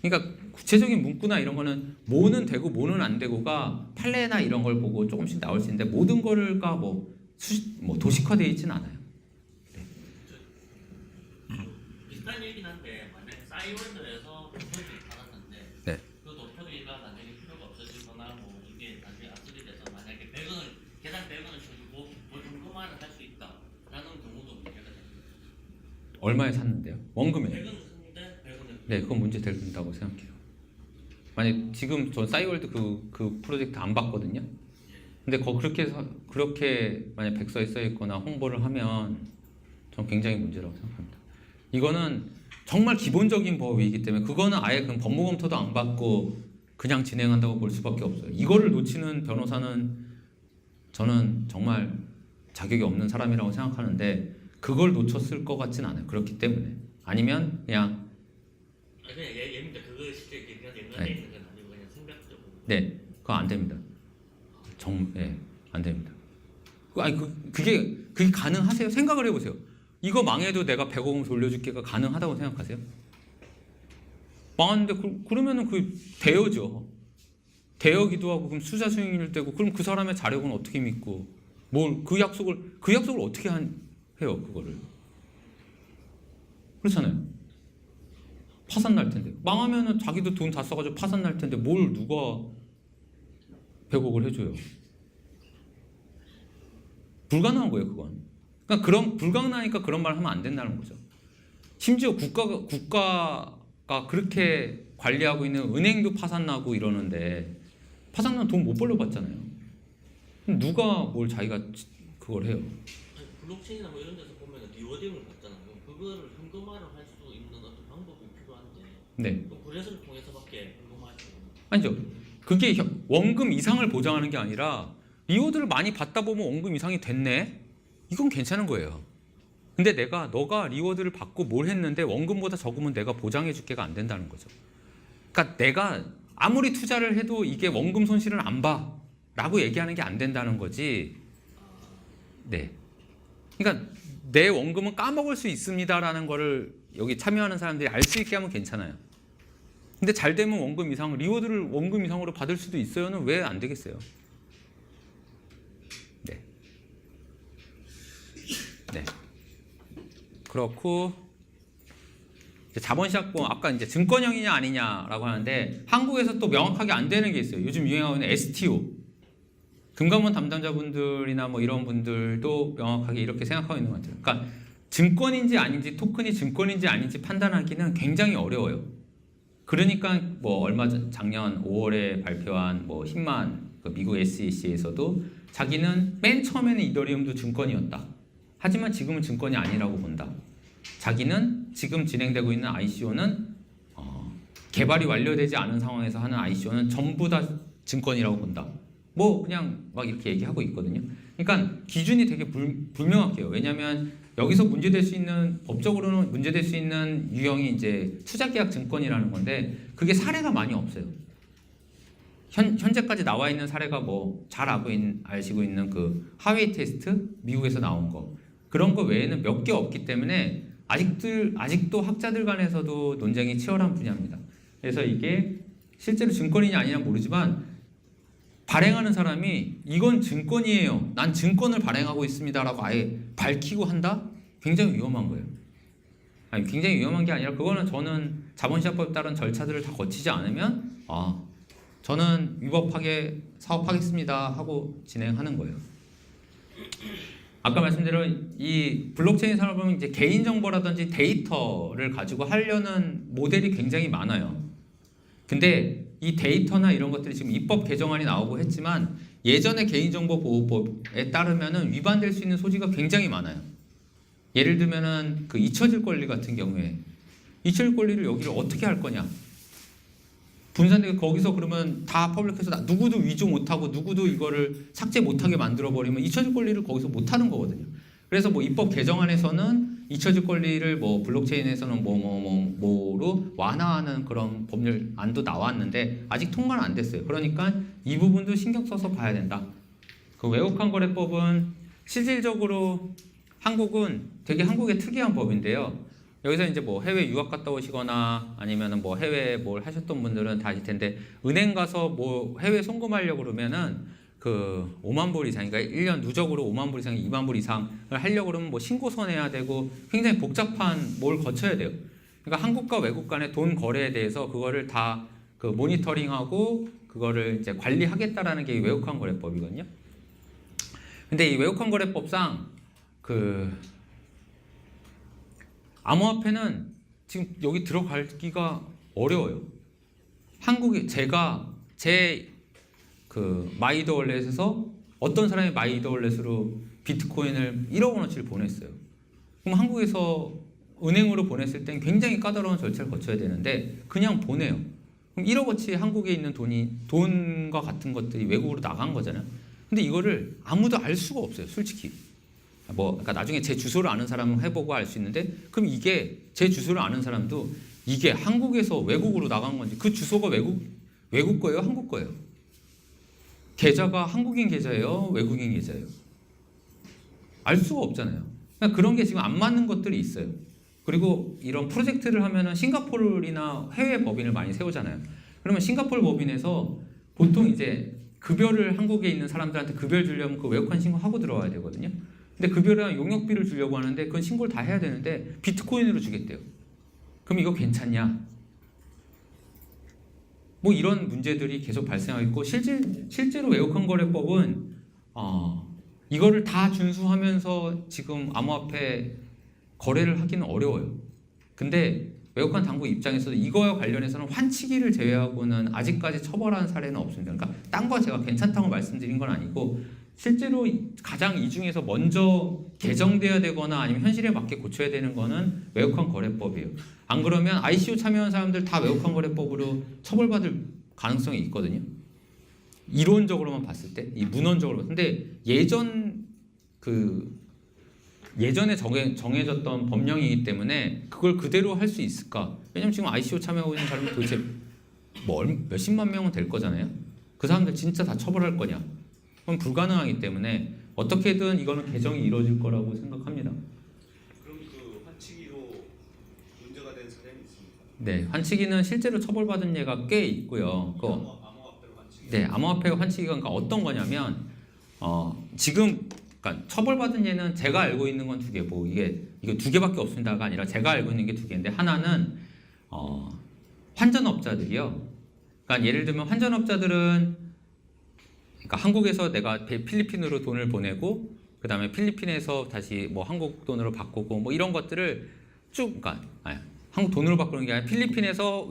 그러니까 구체적인 문구나 이런 거는 뭐는 되고 뭐는 안 되고가 판례나 이런 걸 보고 조금씩 나올 수 있는데 모든 거가 뭐 도식화되어 있지는 않아요. 비슷한 얘기긴 한데 만약에 싸이월드에서 도토리를 팔았는데 네. 그 도토리가 나중에 필요가 없어지거나 뭐 이게 나중에 압수이 돼서 만약에 100원을 계산 100원을 쳐주고 보증금화를 할 수 있다라는 경우도 문제가 됩니다. 얼마에 샀는데요? 원금에. 100원을 샀는데 100원을 네, 그건 문제 된다고 생각해요. 만약 지금 전 싸이월드 그 프로젝트 안 봤거든요. 근데 그렇게 만약 백서에 써 있거나 홍보를 하면 전 굉장히 문제라고 생각합니다. 이거는 정말 기본적인 법이기 때문에 그거는 아예 그냥 법무 검토도 안 받고 그냥 진행한다고 볼 수밖에 없어요. 이거를 놓치는 변호사는 저는 정말 자격이 없는 사람이라고 생각하는데 그걸 놓쳤을 것 같진 않아요. 그렇기 때문에 아니면 그냥 그냥 예민데 그거 실제 그냥 연관돼 있는 건 아니고 그냥 생각적으로. 네, 그거 안 됩니다. 안 됩니다. 그게 가능하세요? 생각을 해보세요. 이거 망해도 내가 100억 원 돌려줄게가 가능하다고 생각하세요? 망했는데 그러면은 그 대여죠. 대여기도 하고 그럼 수자 수익률 되고 그럼 그 사람의 자력은 어떻게 믿고 뭘 그 약속을 어떻게 해요 그거를? 그렇잖아요. 파산 날 텐데 망하면은 자기도 돈 다 써가지고 파산 날 텐데 뭘 누가 100억을 해줘요? 불가능한 거예요 그건. 그러니까 그런 불가능하니까 그런 말 하면 안 된다는 거죠. 심지어 국가가 그렇게 관리하고 있는 은행도 파산 나고 이러는데 파산 나면 돈 못 벌려 받잖아요. 누가 뭘 자기가 그걸 해요? 아니, 블록체인이나 뭐 이런 데서 보면 리워딩을 받잖아요. 그거를 현금화를 할 수 있는 어떤 방법이 필요한데 네. 그 거래소를 통해서밖에 현금화할 수 없는. 아니죠. 그게 원금 이상을 보장하는 게 아니라 리워드를 많이 받다 보면 원금 이상이 됐네? 이건 괜찮은 거예요. 근데 너가 리워드를 받고 뭘 했는데 원금보다 적으면 내가 보장해 줄게가 안 된다는 거죠. 그러니까 내가 아무리 투자를 해도 이게 원금 손실을 안 봐 라고 얘기하는 게 안 된다는 거지. 네. 그러니까 내 원금은 까먹을 수 있습니다라는 거를 여기 참여하는 사람들이 알 수 있게 하면 괜찮아요. 근데 잘 되면 원금 이상, 리워드를 원금 이상으로 받을 수도 있어요는 왜 안 되겠어요? 네. 네. 그렇고 자본시장법 아까 이제 증권형이냐 아니냐라고 하는데 한국에서 또 명확하게 안 되는 게 있어요. 요즘 유행하고 있는 STO. 금감원 담당자분들이나 뭐 이런 분들도 명확하게 이렇게 생각하고 있는 것 같아요. 그러니까 증권인지 아닌지 토큰이 증권인지 아닌지 판단하기는 굉장히 어려워요. 그러니까 뭐 얼마 전 작년 5월에 발표한 뭐 힘만 그 미국 SEC에서도 자기는 맨 처음에는 이더리움도 증권이었다. 하지만 지금은 증권이 아니라고 본다. 자기는 지금 진행되고 있는 ICO는 개발이 완료되지 않은 상황에서 하는 ICO는 전부 다 증권이라고 본다. 뭐 그냥 막 이렇게 얘기하고 있거든요. 그러니까 기준이 되게 불명확해요. 왜냐하면 여기서 문제될 수 있는 법적으로는 문제될 수 있는 유형이 이제 투자계약 증권이라는 건데 그게 사례가 많이 없어요. 현재까지 나와 있는 사례가 뭐 잘 아시고 있는 그 하웨이 테스트 미국에서 나온 거 그런 거 외에는 몇 개 없기 때문에 아직도 학자들 간에서도 논쟁이 치열한 분야입니다. 그래서 이게 실제로 증권이냐 아니냐 모르지만 발행하는 사람이 이건 증권이에요. 난 증권을 발행하고 있습니다라고 아예 밝히고 한다? 굉장히 위험한 거예요. 아니, 굉장히 위험한 게 아니라 그거는 저는 자본시장법에 따른 절차들을 다 거치지 않으면 저는 위법하게 사업하겠습니다 하고 진행하는 거예요. 아까 말씀드린 이 블록체인 산업은 이제 개인정보라든지 데이터를 가지고 하려는 모델이 굉장히 많아요. 근데 이 데이터나 이런 것들이 지금 입법 개정안이 나오고 했지만 예전의 개인정보보호법에 따르면은 위반될 수 있는 소지가 굉장히 많아요. 예를 들면은 그 잊혀질 권리 같은 경우에 잊혀질 권리를 여기를 어떻게 할 거냐? 분산되게 거기서 그러면 다 퍼블릭해서 누구도 위조 못하고 누구도 이거를 삭제 못하게 만들어 버리면 잊혀질 권리를 거기서 못하는 거거든요. 그래서 뭐 입법 개정안에서는 잊혀질 권리를 뭐 블록체인에서는 뭐로 완화하는 그런 법률안도 나왔는데 아직 통과는 안 됐어요. 그러니까 이 부분도 신경 써서 봐야 된다. 그 외국환 거래법은 실질적으로 한국은 되게 한국의 특이한 법인데요. 여기서 이제 뭐 해외 유학 갔다 오시거나 아니면은 뭐 해외 뭘 하셨던 분들은 다 아실 텐데 은행 가서 뭐 해외 송금하려고 그러면은 그 5만 불 이상, 그러니까 1년 누적으로 5만 불 이상, 2만 불 이상을 하려고 그러면 뭐 신고서 내야 되고 굉장히 복잡한 뭘 거쳐야 돼요. 그러니까 한국과 외국 간의 돈 거래에 대해서 그거를 다 그 모니터링하고 그거를 이제 관리하겠다라는 게 이 외국환 거래법이거든요. 근데 이 외국환 거래법상 그 암호화폐는 지금 여기 들어가기가 어려워요. 한국이 제가 제 그 마이더 월렛에서 어떤 사람이 마이더 월렛으로 비트코인을 1억 원어치를 보냈어요. 그럼 한국에서 은행으로 보냈을 땐 굉장히 까다로운 절차를 거쳐야 되는데 그냥 보내요. 그럼 1억어치 한국에 있는 돈과 같은 것들이 외국으로 나간 거잖아요. 근데 이거를 아무도 알 수가 없어요, 솔직히. 뭐, 그러니까 나중에 제 주소를 아는 사람은 해보고 알 수 있는데, 그럼 이게 제 주소를 아는 사람도 이게 한국에서 외국으로 나간 건지, 그 주소가 외국 거예요, 한국 거예요? 계좌가 한국인 계좌예요, 외국인 계좌예요? 알 수가 없잖아요. 그러니까 그런 게 지금 안 맞는 것들이 있어요. 그리고 이런 프로젝트를 하면은 싱가포르나 해외 법인을 많이 세우잖아요. 그러면 싱가포르 법인에서 보통 이제 급여를 한국에 있는 사람들한테 급여를 주려면 그 외국환 신고하고 들어와야 되거든요. 근데 급여랑 용역비를 주려고 하는데 그건 신고를 다 해야 되는데 비트코인으로 주겠대요. 그럼 이거 괜찮냐? 뭐 이런 문제들이 계속 발생하고 실제로 외국환 거래법은 이거를 다 준수하면서 지금 암호화폐 거래를 하기는 어려워요. 근데 외국환 당국 입장에서도 이거와 관련해서는 환치기를 제외하고는 아직까지 처벌한 사례는 없습니다. 그러니까 딴 거 제가 괜찮다고 말씀드린 건 아니고 실제로 가장 이 중에서 먼저 개정돼야 되거나 아니면 현실에 맞게 고쳐야 되는 거는 외국환 거래법이에요. 안 그러면 ICO 참여한 사람들 다 외국환 거래법으로 처벌받을 가능성이 있거든요. 이론적으로만 봤을 때, 이 문헌적으로. 근데 예전에 정해졌던 법령이기 때문에 그걸 그대로 할 수 있을까? 왜냐면 지금 ICO 참여하고 있는 사람이 도대체 뭐 몇십만 명은 될 거잖아요. 그 사람들 진짜 다 처벌할 거냐? 그건 불가능하기 때문에 어떻게든 이거는 개정이 이루어질 거라고 생각합니다. 그럼 그 환치기로 문제가 된 사례는 있습니까? 네, 환치기는 실제로 처벌받은 예가 꽤 있고요. 암호화폐로 환치기. 네, 암호화폐 환치기가 그러니까 어떤 거냐면 지금 그러니까 처벌받은 예는 제가 알고 있는 건 두 개고 이거 두 개밖에 없습니다가 아니라 제가 알고 있는 게 두 개인데 하나는 환전업자들이요. 그러니까 예를 들면 환전업자들은 그러니까 한국에서 내가 필리핀으로 돈을 보내고 그 다음에 필리핀에서 다시 뭐 한국 돈으로 바꾸고 뭐 이런 것들을 쭉 그러니까 한국 돈으로 바꾸는 게 아니라 필리핀에서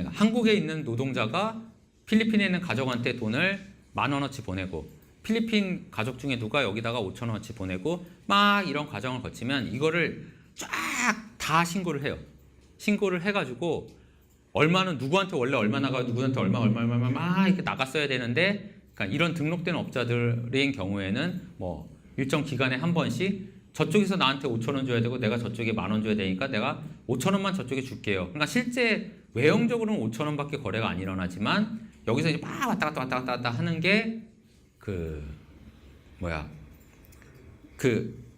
한국에 있는 노동자가 필리핀에 있는 가족한테 돈을 10,000원어치 보내고 필리핀 가족 중에 누가 여기다가 5,000원어치 보내고 막 이런 과정을 거치면 이거를 쫙 다 신고를 해요. 신고를 해가지고 얼마는 누구한테 원래 얼마 나가고 누구한테 얼마 막 이렇게 나갔어야 되는데 그러니까 이런 등록된 업자들인 경우에는 뭐 일정 기간에 한 번씩 저쪽에서 나한테 5,000원 줘야 되고 내가 저쪽에 10,000원 줘야 되니까 내가 5,000원만 저쪽에 줄게요. 그러니까 실제 외형적으로는 5,000원밖에 거래가 안 일어나지만 여기서 이제 막 왔다 갔다 하는 게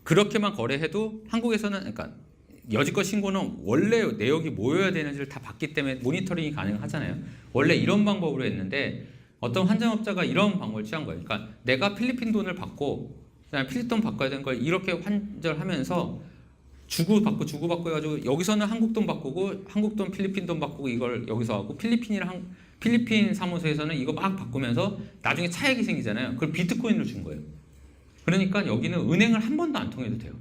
그렇게만 거래해도 한국에서는 그러니까 여지껏 신고는 원래 내역이 모여야 되는지를 다 봤기 때문에 모니터링이 가능하잖아요. 원래 이런 방법으로 했는데 어떤 환전업자가 이런 방법을 취한 거예요. 그러니까 내가 필리핀 돈을 받고 그다음에 필리핀 돈 바꿔야 되는 걸 이렇게 환전하면서 주고받고 해가지고 여기서는 한국 돈 바꾸고 한국 돈 필리핀 돈 바꾸고 이걸 여기서 하고 필리핀 사무소에서는 이거 막 바꾸면서 나중에 차액이 생기잖아요. 그걸 비트코인으로 준 거예요. 그러니까 여기는 은행을 한 번도 안 통해도 돼요.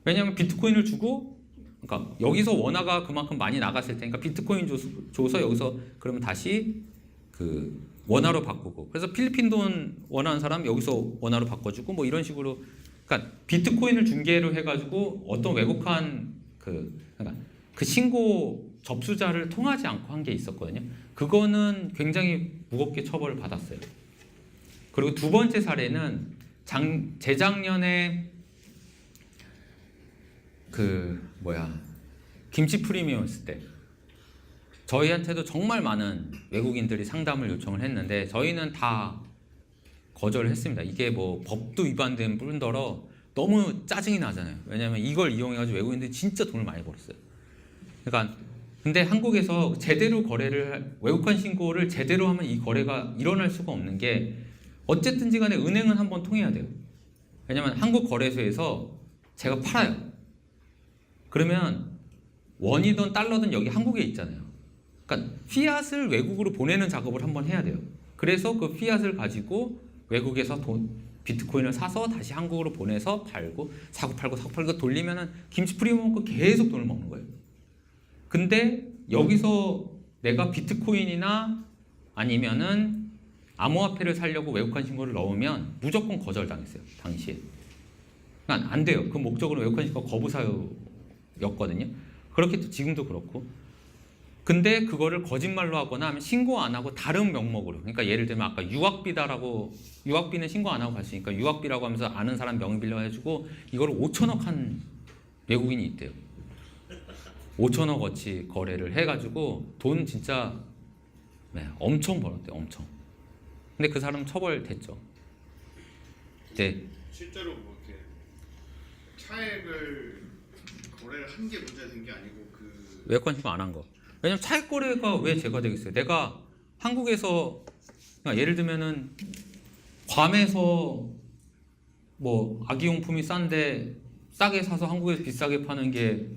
왜냐하면 비트코인을 주고 그러니까 여기서 원화가 그만큼 많이 나갔을 테니까 비트코인 줘서 여기서 그러면 다시 그 원화로 바꾸고 그래서 필리핀 돈 원하는 사람 여기서 원화로 바꿔주고 뭐 이런 식으로 그러니까 비트코인을 중개로 해가지고 어떤 외국한 그러니까 그 신고 접수자를 통하지 않고 한 게 있었거든요. 그거는 굉장히 무겁게 처벌을 받았어요. 그리고 두 번째 사례는 재작년에 김치 프리미엄 때 저희한테도 정말 많은 외국인들이 상담을 요청을 했는데 저희는 다 거절을 했습니다. 이게 뭐 법도 위반된 뿐더러 너무 짜증이 나잖아요. 왜냐하면 이걸 이용해가지고 외국인들이 진짜 돈을 많이 벌었어요. 그러니까 근데 한국에서 제대로 외국환 신고를 제대로 하면 이 거래가 일어날 수가 없는 게 어쨌든지 간에 은행은 한번 통해야 돼요. 왜냐하면 한국 거래소에서 제가 팔아요. 그러면 원이든 달러든 여기 한국에 있잖아요. 그러니까 피앗을 외국으로 보내는 작업을 한번 해야 돼요. 그래서 그 피앗을 가지고 외국에서 비트코인을 사서 다시 한국으로 보내서 팔고 사고 팔고 돌리면은 김치 프리미엄 먹고 계속 돈을 먹는 거예요. 근데 여기서 내가 비트코인이나 아니면은 암호화폐를 살려고 외국환 신고를 넣으면 무조건 거절당했어요. 당시에. 그러니까 안 돼요. 그 목적으로 외국환 신고 거부 사유였거든요. 그렇게 또 지금도 그렇고. 근데 그거를 거짓말로 하거나 하면 신고 안 하고 다른 명목으로, 그러니까 예를 들면 아까 유학비는 신고 안 하고 갈 수 있으니까 유학비라고 하면서 아는 사람 명의 빌려 해주고 이거를 5천억 한 외국인이 있대요. 5천억어치 거래를 해가지고 돈 진짜 엄청 벌었대요. 엄청. 근데 그 사람 처벌됐죠. 네. 실제로 뭐 이렇게 차액을 거래를 한 게 문제가 된 게 아니고 외국환 신고 안 한 거. 왜냐면 차익 거래가 왜 제가 되겠어요? 내가 한국에서 그러니까 예를 들면은 괌에서 뭐 아기용품이 싼데 싸게 사서 한국에서 비싸게 파는 게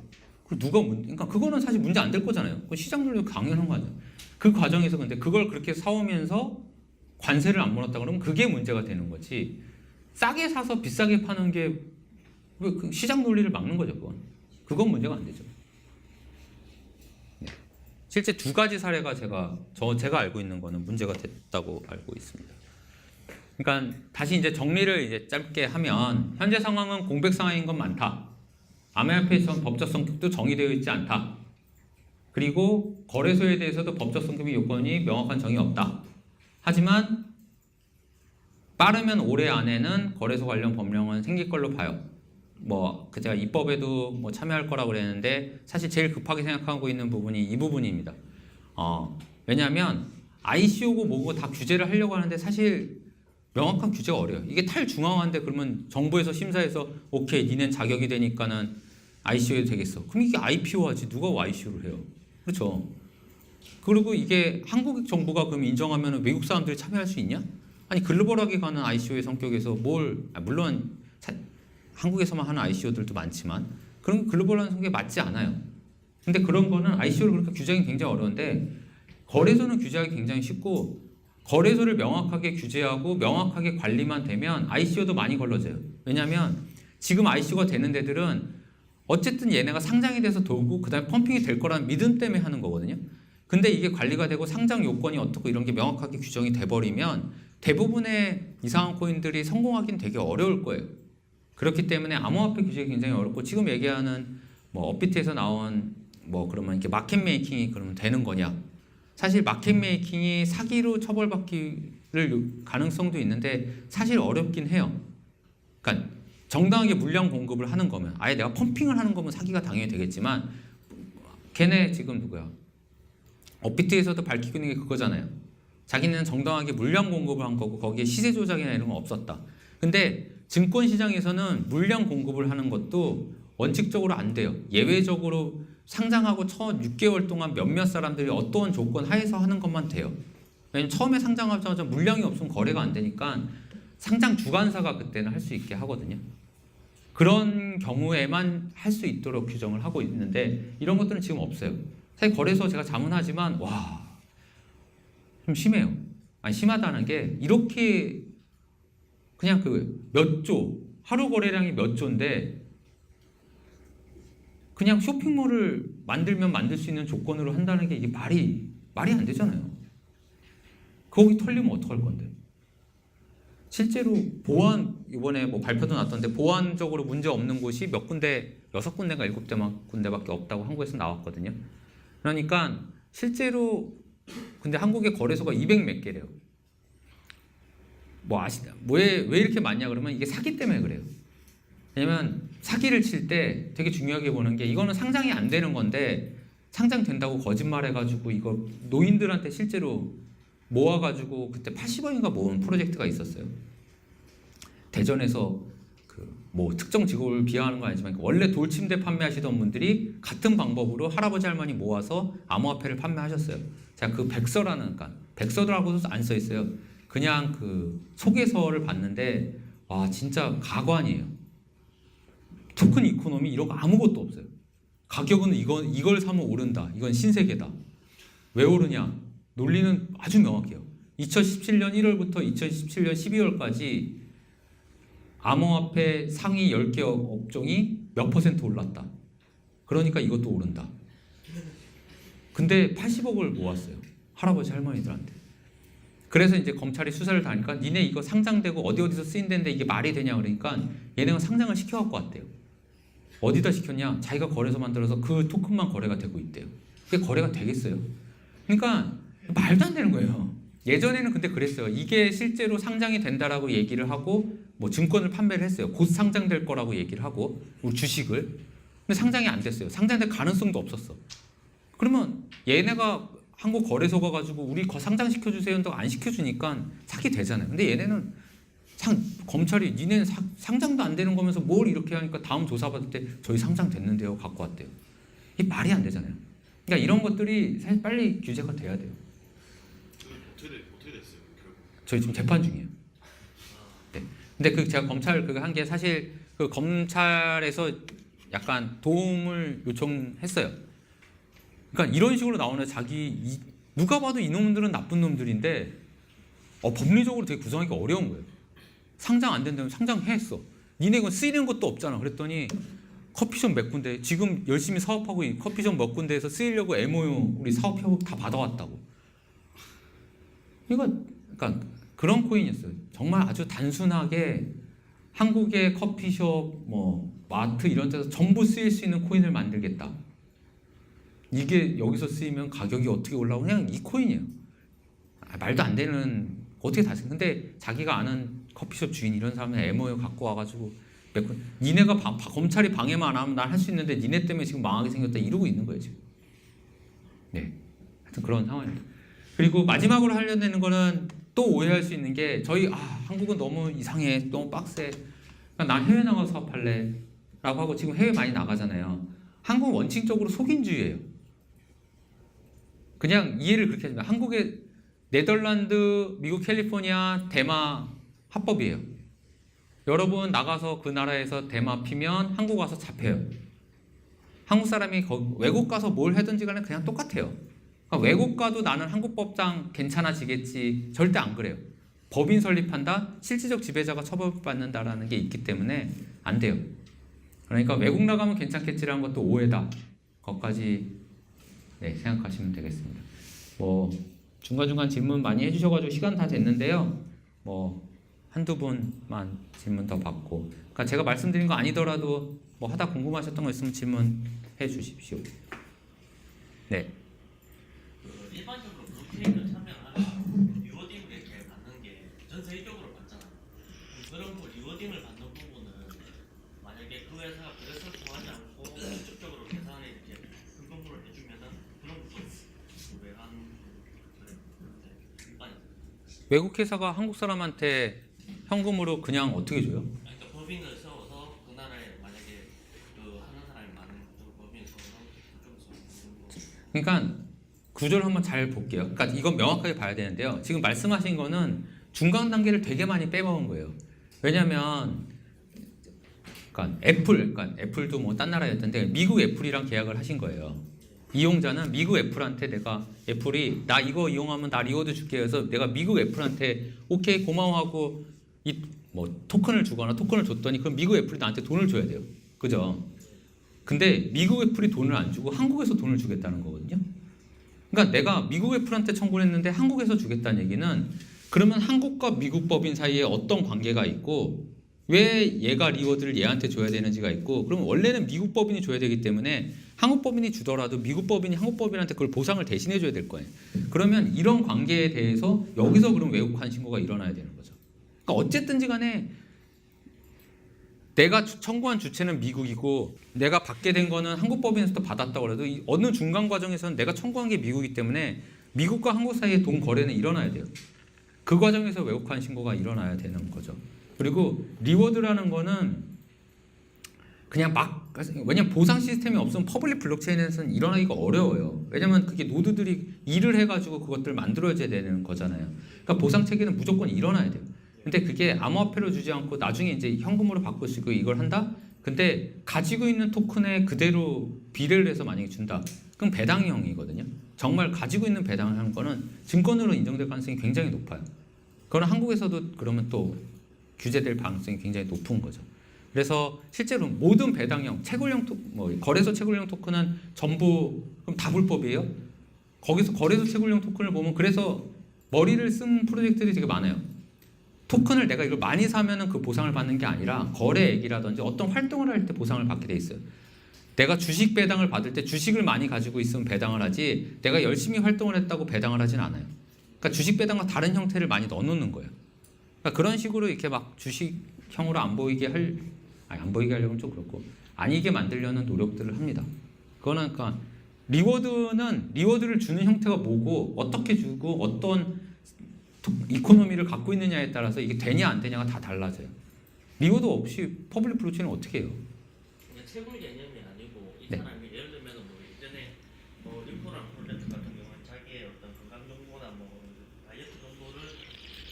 그러니까 그거는 사실 문제 안 될 거잖아요. 그 시장 논리 강연한 거 아니에요. 그 과정에서 근데 그걸 그렇게 사오면서 관세를 안 물었다 그러면 그게 문제가 되는 거지. 싸게 사서 비싸게 파는 게 왜 그 시장 논리를 막는 거죠, 그건 문제가 안 되죠. 실제 두 가지 사례가 제가 알고 있는 거는 문제가 됐다고 알고 있습니다. 그러니까 다시 이제 정리를 이제 짧게 하면 현재 상황은 공백 상황인 건 많다. 암호화폐의 법적 성격도 정의되어 있지 않다. 그리고 거래소에 대해서도 법적 성격의 요건이 명확한 정의 없다. 하지만 빠르면 올해 안에는 거래소 관련 법령은 생길 걸로 봐요. 제가 입법에도 참여할 거라고 그랬는데 사실 제일 급하게 생각하고 있는 부분이 이 부분입니다. 왜냐하면 ICO고 뭐고 다 규제를 하려고 하는데 사실 명확한 규제가 어려워요. 이게 탈중앙화인데 그러면 정부에서 심사해서 오케이 니넨 자격이 되니까는 ICO에 되겠어. 그럼 이게 IPO하지 누가 ICO를 해요? 그렇죠. 그리고 이게 한국 정부가 그럼 인정하면 외국 사람들이 참여할 수 있냐? 아니 글로벌하게 가는 ICO의 성격에서 물론 한국에서만 하는 ICO들도 많지만 그런 글로벌한 성격에 맞지 않아요. 근데 그런 거는 ICO를 그렇게 규정이 굉장히 어려운데 거래소는 규제하기 굉장히 쉽고 거래소를 명확하게 규제하고 명확하게 관리만 되면 ICO도 많이 걸러져요. 왜냐하면 지금 ICO가 되는 데들은 어쨌든 얘네가 상장이 돼서 돌고 그 다음에 펌핑이 될 거라는 믿음 때문에 하는 거거든요. 근데 이게 관리가 되고 상장 요건이 어떻고 이런 게 명확하게 규정이 돼버리면 대부분의 이상한 코인들이 성공하기는 되게 어려울 거예요. 그렇기 때문에 암호화폐 규제가 굉장히 어렵고 지금 얘기하는 업비트에서 나온 그러면 이렇게 마켓 메이킹이 그러면 되는 거냐? 사실 마켓 메이킹이 사기로 처벌받기를 가능성도 있는데 사실 어렵긴 해요. 그러니까 정당하게 물량 공급을 하는 거면 아예 내가 펌핑을 하는 거면 사기가 당연히 되겠지만 걔네 지금 누구야? 업비트에서도 밝히고 있는 게 그거잖아요. 자기는 정당하게 물량 공급을 한 거고 거기에 시세 조작이나 이런 건 없었다. 근데 증권시장에서는 물량 공급을 하는 것도 원칙적으로 안 돼요. 예외적으로 상장하고 첫 6개월 동안 몇몇 사람들이 어떤 조건 하에서 하는 것만 돼요. 왜냐면 처음에 상장하자마자 물량이 없으면 거래가 안 되니까 상장 주관사가 그때는 할 수 있게 하거든요. 그런 경우에만 할 수 있도록 규정을 하고 있는데 이런 것들은 지금 없어요. 사실 거래소 제가 자문하지만 좀 심해요. 아니 심하다는 게 이렇게 그냥 몇 조, 하루 거래량이 몇 조인데 그냥 쇼핑몰을 만들면 만들 수 있는 조건으로 한다는 게 이게 말이 안 되잖아요. 거기 털리면 어떡할 건데? 실제로 이번에 발표도 났던데 보안적으로 문제 없는 곳이 몇 군데, 6군데가 7군데밖에 없다고 한국에서 나왔거든요. 그러니까 실제로 근데 한국의 거래소가 200 몇 개래요. 뭐 왜 이렇게 많냐 그러면 이게 사기 때문에 그래요. 왜냐면 사기를 칠 때 되게 중요하게 보는 게 이거는 상장이 안 되는 건데 상장된다고 거짓말해가지고 이거 노인들한테 실제로 모아가지고 그때 80원인가 모은 프로젝트가 있었어요. 대전에서 그 뭐 특정 직업을 비하하는 건 아니지만 원래 돌침대 판매하시던 분들이 같은 방법으로 할아버지 할머니 모아서 암호화폐를 판매하셨어요. 제가 그 백서라는 그러니까 백서라고도 안 써 있어요. 그냥 그 소개서를 봤는데 와 진짜 가관이에요. 토큰 이코노미 이런 거 아무것도 없어요. 가격은 이걸 사면 오른다. 이건 신세계다. 왜 오르냐? 논리는 아주 명확해요. 2017년 1월부터 2017년 12월까지 암호화폐 상위 10개 업종이 몇 % 올랐다. 그러니까 이것도 오른다. 근데 80억을 모았어요. 할아버지 할머니들한테. 그래서 이제 검찰이 수사를 다 하니까 니네 이거 상장되고 어디서 쓰인다는데 이게 말이 되냐 그러니까 얘네가 상장을 시켜갖고 왔대요. 어디다 시켰냐? 자기가 거래소 만들어서 그 토큰만 거래가 되고 있대요. 그게 거래가 되겠어요? 그러니까 말도 안 되는 거예요. 예전에는 근데 그랬어요. 이게 실제로 상장이 된다라고 얘기를 하고 뭐 증권을 판매를 했어요. 곧 상장될 거라고 얘기를 하고 우리 주식을. 근데 상장이 안 됐어요. 상장될 가능성도 없었어. 그러면 얘네가 한국 거래소가 가지고 우리 거 상장시켜주세요 한다고 안 시켜주니까 사기 되잖아요. 근데 얘네는 검찰이 니네는 상장도 안 되는 거면서 뭘 이렇게 하니까 다음 조사받을 때 저희 상장됐는데요 갖고 왔대요. 이게 말이 안 되잖아요. 그러니까 이런 것들이 사실 빨리 규제가 돼야 돼요. 어떻게 됐어요? 결국? 저희 지금 재판 중이에요. 네. 근데 그 제가 검찰 그거 한 게 사실 그 검찰에서 약간 도움을 요청했어요. 그러니까 이런 식으로 나오는 누가 봐도 이놈들은 나쁜 놈들인데 법리적으로 되게 구성하기가 어려운 거예요. 상장 안 된다면 상장했어. 니네 이건 쓰이는 것도 없잖아. 그랬더니 커피숍 몇 군데 지금 열심히 사업하고 커피숍 몇 군데에서 쓰이려고 MOU 우리 사업 협업 다 받아왔다고. 그러니까 그런 코인이었어요. 정말 아주 단순하게 한국의 커피숍, 뭐 마트 이런 데서 전부 쓰일 수 있는 코인을 만들겠다. 이게 여기서 쓰이면 가격이 어떻게 올라오고 그냥 이 코인이에요. 말도 안 되는 어떻게 다 쓰? 근데 자기가 아는 커피숍 주인 이런 사람은 MOU 갖고 와가지고 니네가 검찰이 방해만 안 하면 난 할 수 있는데 니네 때문에 지금 망하게 생겼다 이러고 있는 거예요 지금. 네, 하여튼 그런 상황입니다. 그리고 마지막으로 하려는 거는 또 오해할 수 있는 게 저희 한국은 너무 이상해, 너무 빡세. 그러니까 난 해외 나가서 사업할래 라고 하고 지금 해외 많이 나가잖아요. 한국은 원칙적으로 속인주의예요. 그냥 이해를 그렇게 합니다. 한국의 네덜란드, 미국 캘리포니아, 대마 합법이에요. 여러분 나가서 그 나라에서 대마 피면 한국 와서 잡혀요. 한국 사람이 외국 가서 뭘 하든지 간에 그냥 똑같아요. 그러니까 외국 가도 나는 한국 법상 괜찮아지겠지 절대 안 그래요. 법인 설립한다, 실질적 지배자가 처벌받는다라는 게 있기 때문에 안 돼요. 그러니까 외국 나가면 괜찮겠지라는 것도 오해다. 거기까지 생각하시면 되겠습니다. 뭐 중간중간 질문 많이 해주셔가지고 시간 다 됐는데요. 뭐 한두 분만 질문 더 받고, 그러니까 제가 말씀드린 거 아니더라도 뭐 하다 궁금하셨던 거 있으면 질문해 주십시오. 네. 일반적으로 블록체인을 참여하면 리워딩을 이렇게 받는 게 전 세계적으로 받잖아요. 그런 거 리워딩을 받는 부분은 만약에 그 회사가 그래서 통하지 않고 직접적으로 계산을 이렇게 현금으로 해주면은 그런 부분 왜안 그런데 외국 회사가 한국 사람한테 현금으로 그냥 어떻게 줘요? 그러니까 법인을 세워서 그 나라에 만약에 그 하는 사람이 많은 법인을 세워서 그러니까 구조를 한번 잘 볼게요. 그러니까 이건 명확하게 봐야 되는데요. 지금 말씀하신 거는 중간 단계를 되게 많이 빼먹은 거예요. 왜냐하면 그러니까 애플도 뭐 딴 나라였던데 미국 애플이랑 계약을 하신 거예요. 이용자는 미국 애플한테 애플이 나 이거 이용하면 나 리워드 줄게 해서 내가 미국 애플한테 오케이 고마워하고 뭐 토큰을 주거나 토큰을 줬더니 그럼 미국 애플이 나한테 돈을 줘야 돼요. 그죠? 근데 미국 애플이 돈을 안 주고 한국에서 돈을 주겠다는 거거든요. 그러니까 내가 미국 애플한테 청구를 했는데 한국에서 주겠다는 얘기는 그러면 한국과 미국 법인 사이에 어떤 관계가 있고 왜 얘가 리워드를 얘한테 줘야 되는지가 있고, 그럼 원래는 미국 법인이 줘야 되기 때문에 한국 법인이 주더라도 미국 법인이 한국 법인한테 그걸 보상을 대신해 줘야 될 거예요. 그러면 이런 관계에 대해서 여기서 그럼 외국환 신고가 일어나야 되는 거죠. 그러니까 어쨌든지 간에 내가 청구한 주체는 미국이고 내가 받게 된 거는 한국 법인에서 받았다고 해도 이 어느 중간 과정에서는 내가 청구한 게 미국이기 때문에 미국과 한국 사이에 돈 거래는 일어나야 돼요. 그 과정에서 외국환 신고가 일어나야 되는 거죠. 그리고 리워드라는 거는 그냥 막, 왜냐면 보상 시스템이 없으면 퍼블릭 블록체인에서는 일어나기가 어려워요. 왜냐면 그게 노드들이 일을 해가지고 그것들을 만들어야 되는 거잖아요. 그러니까 보상 체계는 무조건 일어나야 돼요. 근데 그게 암호화폐로 주지 않고 나중에 이제 현금으로 바꿀 수 있고 이걸 한다? 근데 가지고 있는 토큰에 그대로 비례를 해서 만약에 준다. 그럼 배당형이거든요. 정말 가지고 있는 배당을 하는 거는 증권으로 인정될 가능성이 굉장히 높아요. 그거는 한국에서도 그러면 또 규제될 가능성이 굉장히 높은 거죠. 그래서 실제로 모든 배당형, 채굴형 거래소 채굴형 토큰은 전부 그럼 다 불법이에요? 거기서 거래소 채굴형 토큰을 보면 그래서 머리를 쓴 프로젝트들이 되게 많아요. 토큰을 내가 이걸 많이 사면은 그 보상을 받는 게 아니라 거래액이라든지 어떤 활동을 할 때 보상을 받게 돼 있어요. 내가 주식 배당을 받을 때 주식을 많이 가지고 있으면 배당을 하지 내가 열심히 활동을 했다고 배당을 하진 않아요. 그러니까 주식 배당과 다른 형태를 많이 넣어놓는 거예요. 그러니까 그런 식으로 이렇게 막 주식형으로 안 보이게 하려면 좀 그렇고 아니게 만들려는 노력들을 합니다. 그거는 그러니까 리워드를 주는 형태가 뭐고 어떻게 주고 어떤 이코노미를 갖고 있느냐에 따라서 이게 되냐 안 되냐가 다 달라져요. 리워드 없이 퍼블릭 블록체인은 어떻게 해요? 그냥 채굴 개념이 아니고 이 네. 사람이 예를 들면 뭐 예전에 리포랑 프로젝트 같은 경우는 자기의 어떤 건강 정보나 뭐 다이어트 정보를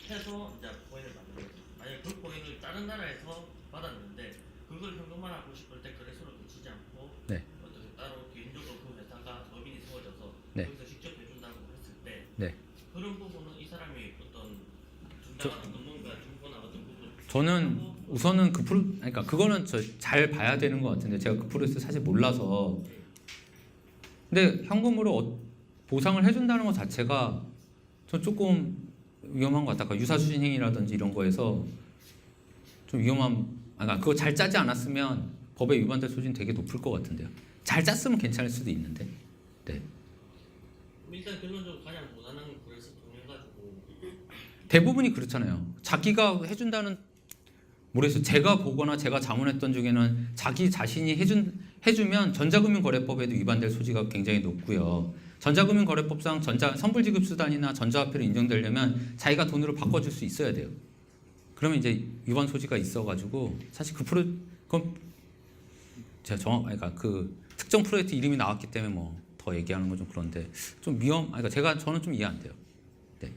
해서 이제 코인을 만든 거죠. 만약 그 코인을 다른 나라에서 받았는데 그걸 현금화하고 싶을 때 거래소를 거치지 않고 네. 어떻게 따로 개인적으로 그 회사가 법인이 세워져서 네. 거기서 직접 해준다고 했을 때 네. 그런 부분은 이 사람이 어떤 준다는 뭔가 정보나 어떤 부분 저는 우선은 그러니까 그거는 저 잘 봐야 되는 것 같은데 제가 그 프로세스 사실 몰라서. 근데 현금으로 보상을 해준다는 것 자체가 전 조금 위험한 것 같다. 그러니까 유사수신 행위라든지 이런 거에서 좀 그러니까 그거 잘 짜지 않았으면 법에 위반될 소지는 되게 높을 것 같은데요. 잘 짰으면 괜찮을 수도 있는데. 네. 일단 결론적으로 가장 무난한 거래소 통해가지고 대부분이 그렇잖아요. 자기가 해준다는 모르겠어요. 제가 보거나 제가 자문했던 중에는 자기 자신이 해주면 전자금융거래법에도 위반될 소지가 굉장히 높고요. 전자금융거래법상 선불지급수단이나 전자화폐로 인정되려면 자기가 돈으로 바꿔줄 수 있어야 돼요. 그러면 이제 위반 소지가 있어가지고 사실 그건 제가 그러니까 그 특정 프로젝트 이름이 나왔기 때문에 뭐 더 얘기하는 건 좀 그런데 좀 그러니까 저는 좀 이해 안 돼요. 네.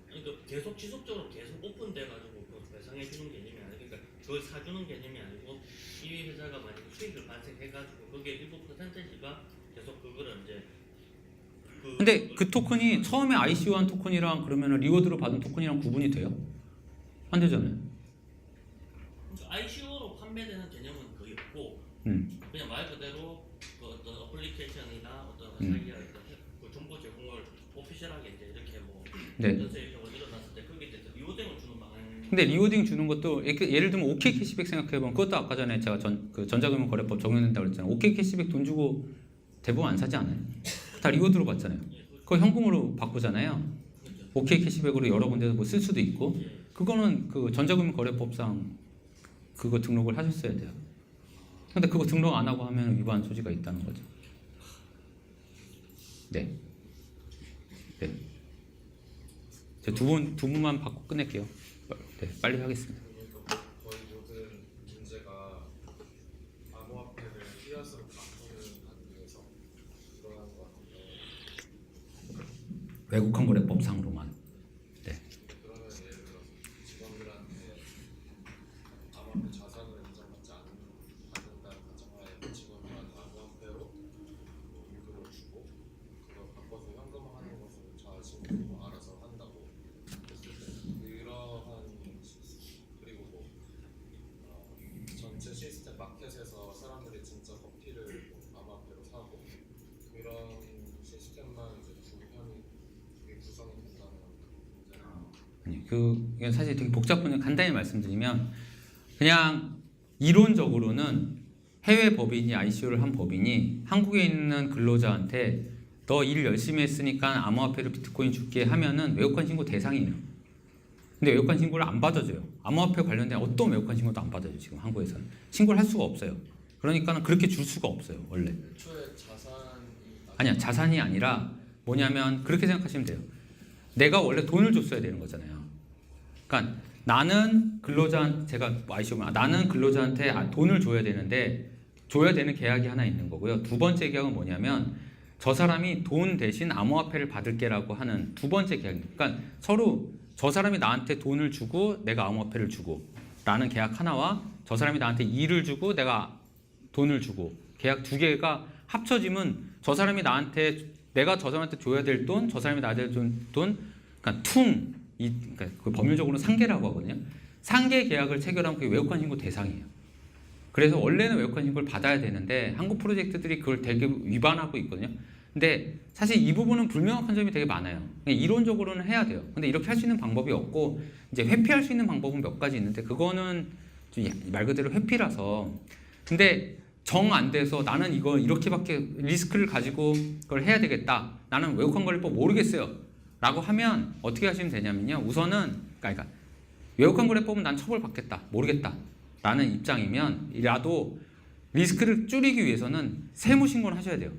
그러니까 계속 지속적으로 계속 오픈돼가지고 그 배상해 주는 개념이 아니고 그러니까 그걸 사주는 개념이 아니고 이 회사가 만약에 수익을 발생해가지고 그게 일부 퍼센테이지가 계속 그거를 이제 근데 그 토큰이 처음에 ICO1 토큰이랑 그러면 리워드로 받은 토큰이랑 구분이 돼요? 안 되잖아요. 그러니까 ICO로 판매되는 개념은 거의 없고 그냥 말 그대로 그 어떤 어플리케이션이나 어떤 회사의 어떤 그 정보 제공을 오피셜하게 이제 이렇게 뭐 네. 전세의 경우 일어났을 때 거기에 대해서 리워딩을 주는 방향. 근데 리워딩 주는 것도 예를 들면 OK 캐시백 생각해보면 그것도 아까 전에 제가 그 전자금융거래법 적용된다고 그랬잖아요. OK 캐시백 돈 주고 대부분 안 사지 않아요? 다 리워드로 받잖아요. 그거 현금으로 바꾸잖아요. OK 캐시백으로 여러 군데서 뭐 쓸 수도 있고 그거는 그 전자금융거래법상 그거 등록을 하셨어야 돼요. 근데 그거 등록 안 하고 하면 위반 소지가 있다는 거죠. 네. 네. 두 분만 받고 끝낼게요. 네, 빨리 하겠습니다. 거의 모든 문제가 암호화폐를 피아스로 바꾸는 위해서 일어나는 것 같은데 외국환 거래법상으로만. 네. 그러면 예를 들어서 직원들한테 암호화폐 자산을 인정받지 않는다는 가정하에 직원들한테 암호화폐로 임금을 주고 그걸 바꿔서 현금화하는 것을 자신이 알아서 한다고 했을 때 그러한 그리고 뭐 전체 시스템 마켓에서 사람들이 진짜 커피를 뭐 암호화폐로 사고 그런 시스템만 이제 그게 구성이 된다는 문제는 아니, 이게 사실 되게 복잡한데 간단히 말씀드리면 그냥 이론적으로는 해외 법인이 ICO를 한 법인이 한국에 있는 근로자한테 너 일 열심히 했으니까 암호화폐로 비트코인 줄게 하면은 외국환 신고 대상이에요. 근데 외국환 신고를 안 받아줘요. 암호화폐 관련된 어떤 외국환 신고도 안 받아줘요. 지금 한국에서는 신고를 할 수가 없어요. 그러니까는 그렇게 줄 수가 없어요. 원래. 애초에 자산이 아니야, 자산이 아니라 뭐냐면 그렇게 생각하시면 돼요. 내가 원래 돈을 줬어야 되는 거잖아요. 그러니까 나는 나는 근로자한테 돈을 줘야 되는데 줘야 되는 계약이 하나 있는 거고요. 두 번째 계약은 뭐냐면 저 사람이 돈 대신 암호화폐를 받을게라고 하는 두 번째 계약입니다. 그러니까 서로 저 사람이 나한테 돈을 주고 내가 암호화폐를 주고 라는 계약 하나와 저 사람이 나한테 일을 주고 내가 돈을 주고 계약 두 개가 합쳐지면 저 사람이 내가 저 사람한테 줘야 될 돈, 저 사람이 나한테 준 돈, 그러니까 그러니까 그 법률적으로는 상계라고 하거든요. 상계 계약을 체결하면 그게 외국환 신고 대상이에요. 그래서 원래는 외국환 신고를 받아야 되는데 한국 프로젝트들이 그걸 되게 위반하고 있거든요. 근데 사실 이 부분은 불명확한 점이 되게 많아요. 이론적으로는 해야 돼요. 근데 이렇게 할 수 있는 방법이 없고 이제 회피할 수 있는 방법은 몇 가지 있는데 그거는 좀 말 그대로 회피라서. 근데 정 안 돼서 나는 이거 이렇게밖에 리스크를 가지고 그걸 해야 되겠다. 나는 외국환 관리법 모르겠어요. 라고 하면 어떻게 하시면 되냐면요. 우선은 그러니까 외국환 거래법은 난 처벌받겠다. 모르겠다. 라는 입장이면 이라도 리스크를 줄이기 위해서는 세무신고를 하셔야 돼요.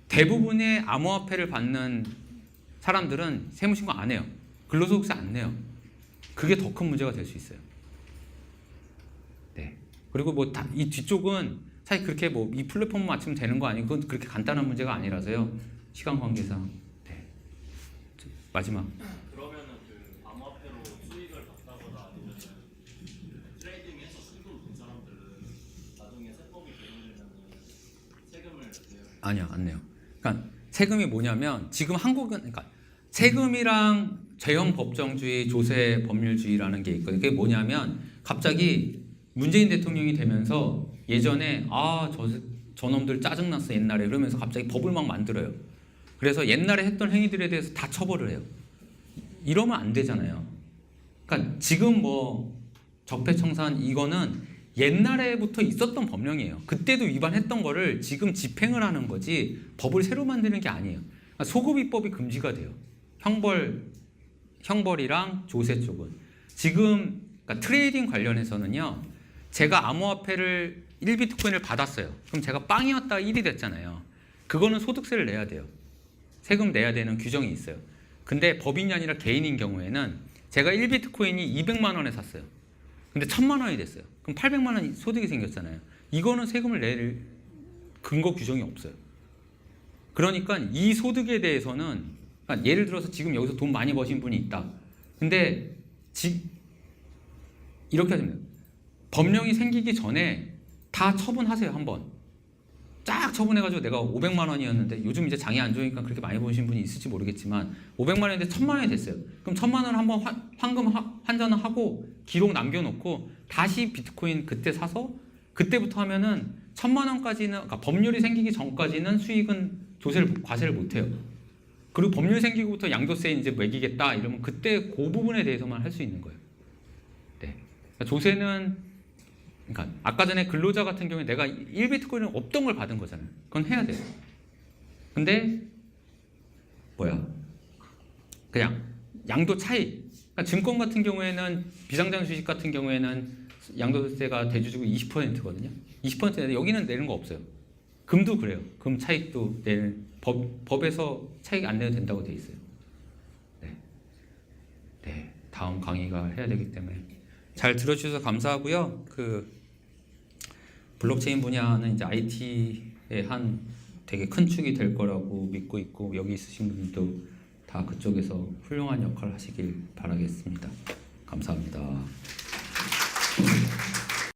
대부분의 암호화폐를 받는 사람들은 세무신고 안 해요. 근로소득세 안 내요. 그게 더 큰 문제가 될 수 있어요. 네. 그리고 뭐 이 뒤쪽은 사실 그렇게 뭐 이 플랫폼 맞추면 되는 거 아니고 그건 그렇게 간단한 문제가 아니라서요. 시간 관계상. 네. 마지막. 그러면은 그 암호화폐로 수익을 받다거나 아니면 트레이딩해서 수익을 본 사람들은 나중에 세법이 적용되면 세금을 내요? 아니요, 안 내요. 그러니까 세금이 뭐냐면 지금 한국은 그러니까 세금이랑 재형 법정주의, 조세 법률주의라는 게 있거든요. 그게 뭐냐면 갑자기 문재인 대통령이 되면서 예전에 저놈들 짜증났어 옛날에 그러면서 갑자기 법을 막 만들어요. 그래서 옛날에 했던 행위들에 대해서 다 처벌을 해요. 이러면 안 되잖아요. 그러니까 지금 뭐 적폐청산 이거는 옛날에부터 있었던 법령이에요. 그때도 위반했던 거를 지금 집행을 하는 거지 법을 새로 만드는 게 아니에요. 그러니까 소급입법이 금지가 돼요. 형벌이랑 조세 쪽은. 지금 그러니까 트레이딩 관련해서는요. 제가 암호화폐를 1비트코인을 받았어요. 그럼 제가 빵이었다가 1이 됐잖아요. 그거는 소득세를 내야 돼요. 세금 내야 되는 규정이 있어요. 근데 법인이 아니라 개인인 경우에는 제가 1비트코인이 200만 원에 샀어요. 근데 1000만 원이 됐어요. 그럼 800만 원 소득이 생겼잖아요. 이거는 세금을 낼 근거 규정이 없어요. 그러니까 이 소득에 대해서는 그러니까 예를 들어서 지금 여기서 돈 많이 버신 분이 있다. 근데 이렇게 하시면 돼요. 법령이 생기기 전에 다 처분하세요. 한번 쫙 처분해가지고 내가 500만 원이었는데 요즘 이제 장이 안 좋으니까 그렇게 많이 버신 분이 있을지 모르겠지만 500만 원인데 1000만 원이 됐어요. 그럼 1000만 원을 한번 환금 환전을 하고 기록 남겨놓고 다시 비트코인 그때 사서 그때부터 하면은 1000만 원까지는 그러니까 법률이 생기기 전까지는 수익은 과세를 못해요. 그리고 법률 생기고부터 양도세 이제 매기겠다 이러면 그때 그 부분에 대해서만 할 수 있는 거예요. 네. 그러니까 조세는 그러니까 아까 전에 근로자 같은 경우에 내가 1비트코인은 없던 걸 받은 거잖아요. 그건 해야 돼요. 근데 그냥 양도 차이. 그러니까 증권 같은 경우에는 비상장 주식 같은 경우에는 양도세가 대주주고 20%거든요. 20%인데 여기는 내는 거 없어요. 금도 그래요. 금 차익도 내는 법에서 차익 안 내도 된다고 돼 있어요. 네. 다음 강의가 해야 되기 때문에 잘 들어주셔서 감사하고요. 블록체인 분야는 이제 IT의 한 되게 큰 축이 될 거라고 믿고 있고 여기 있으신 분들도 다 그쪽에서 훌륭한 역할을 하시길 바라겠습니다. 감사합니다.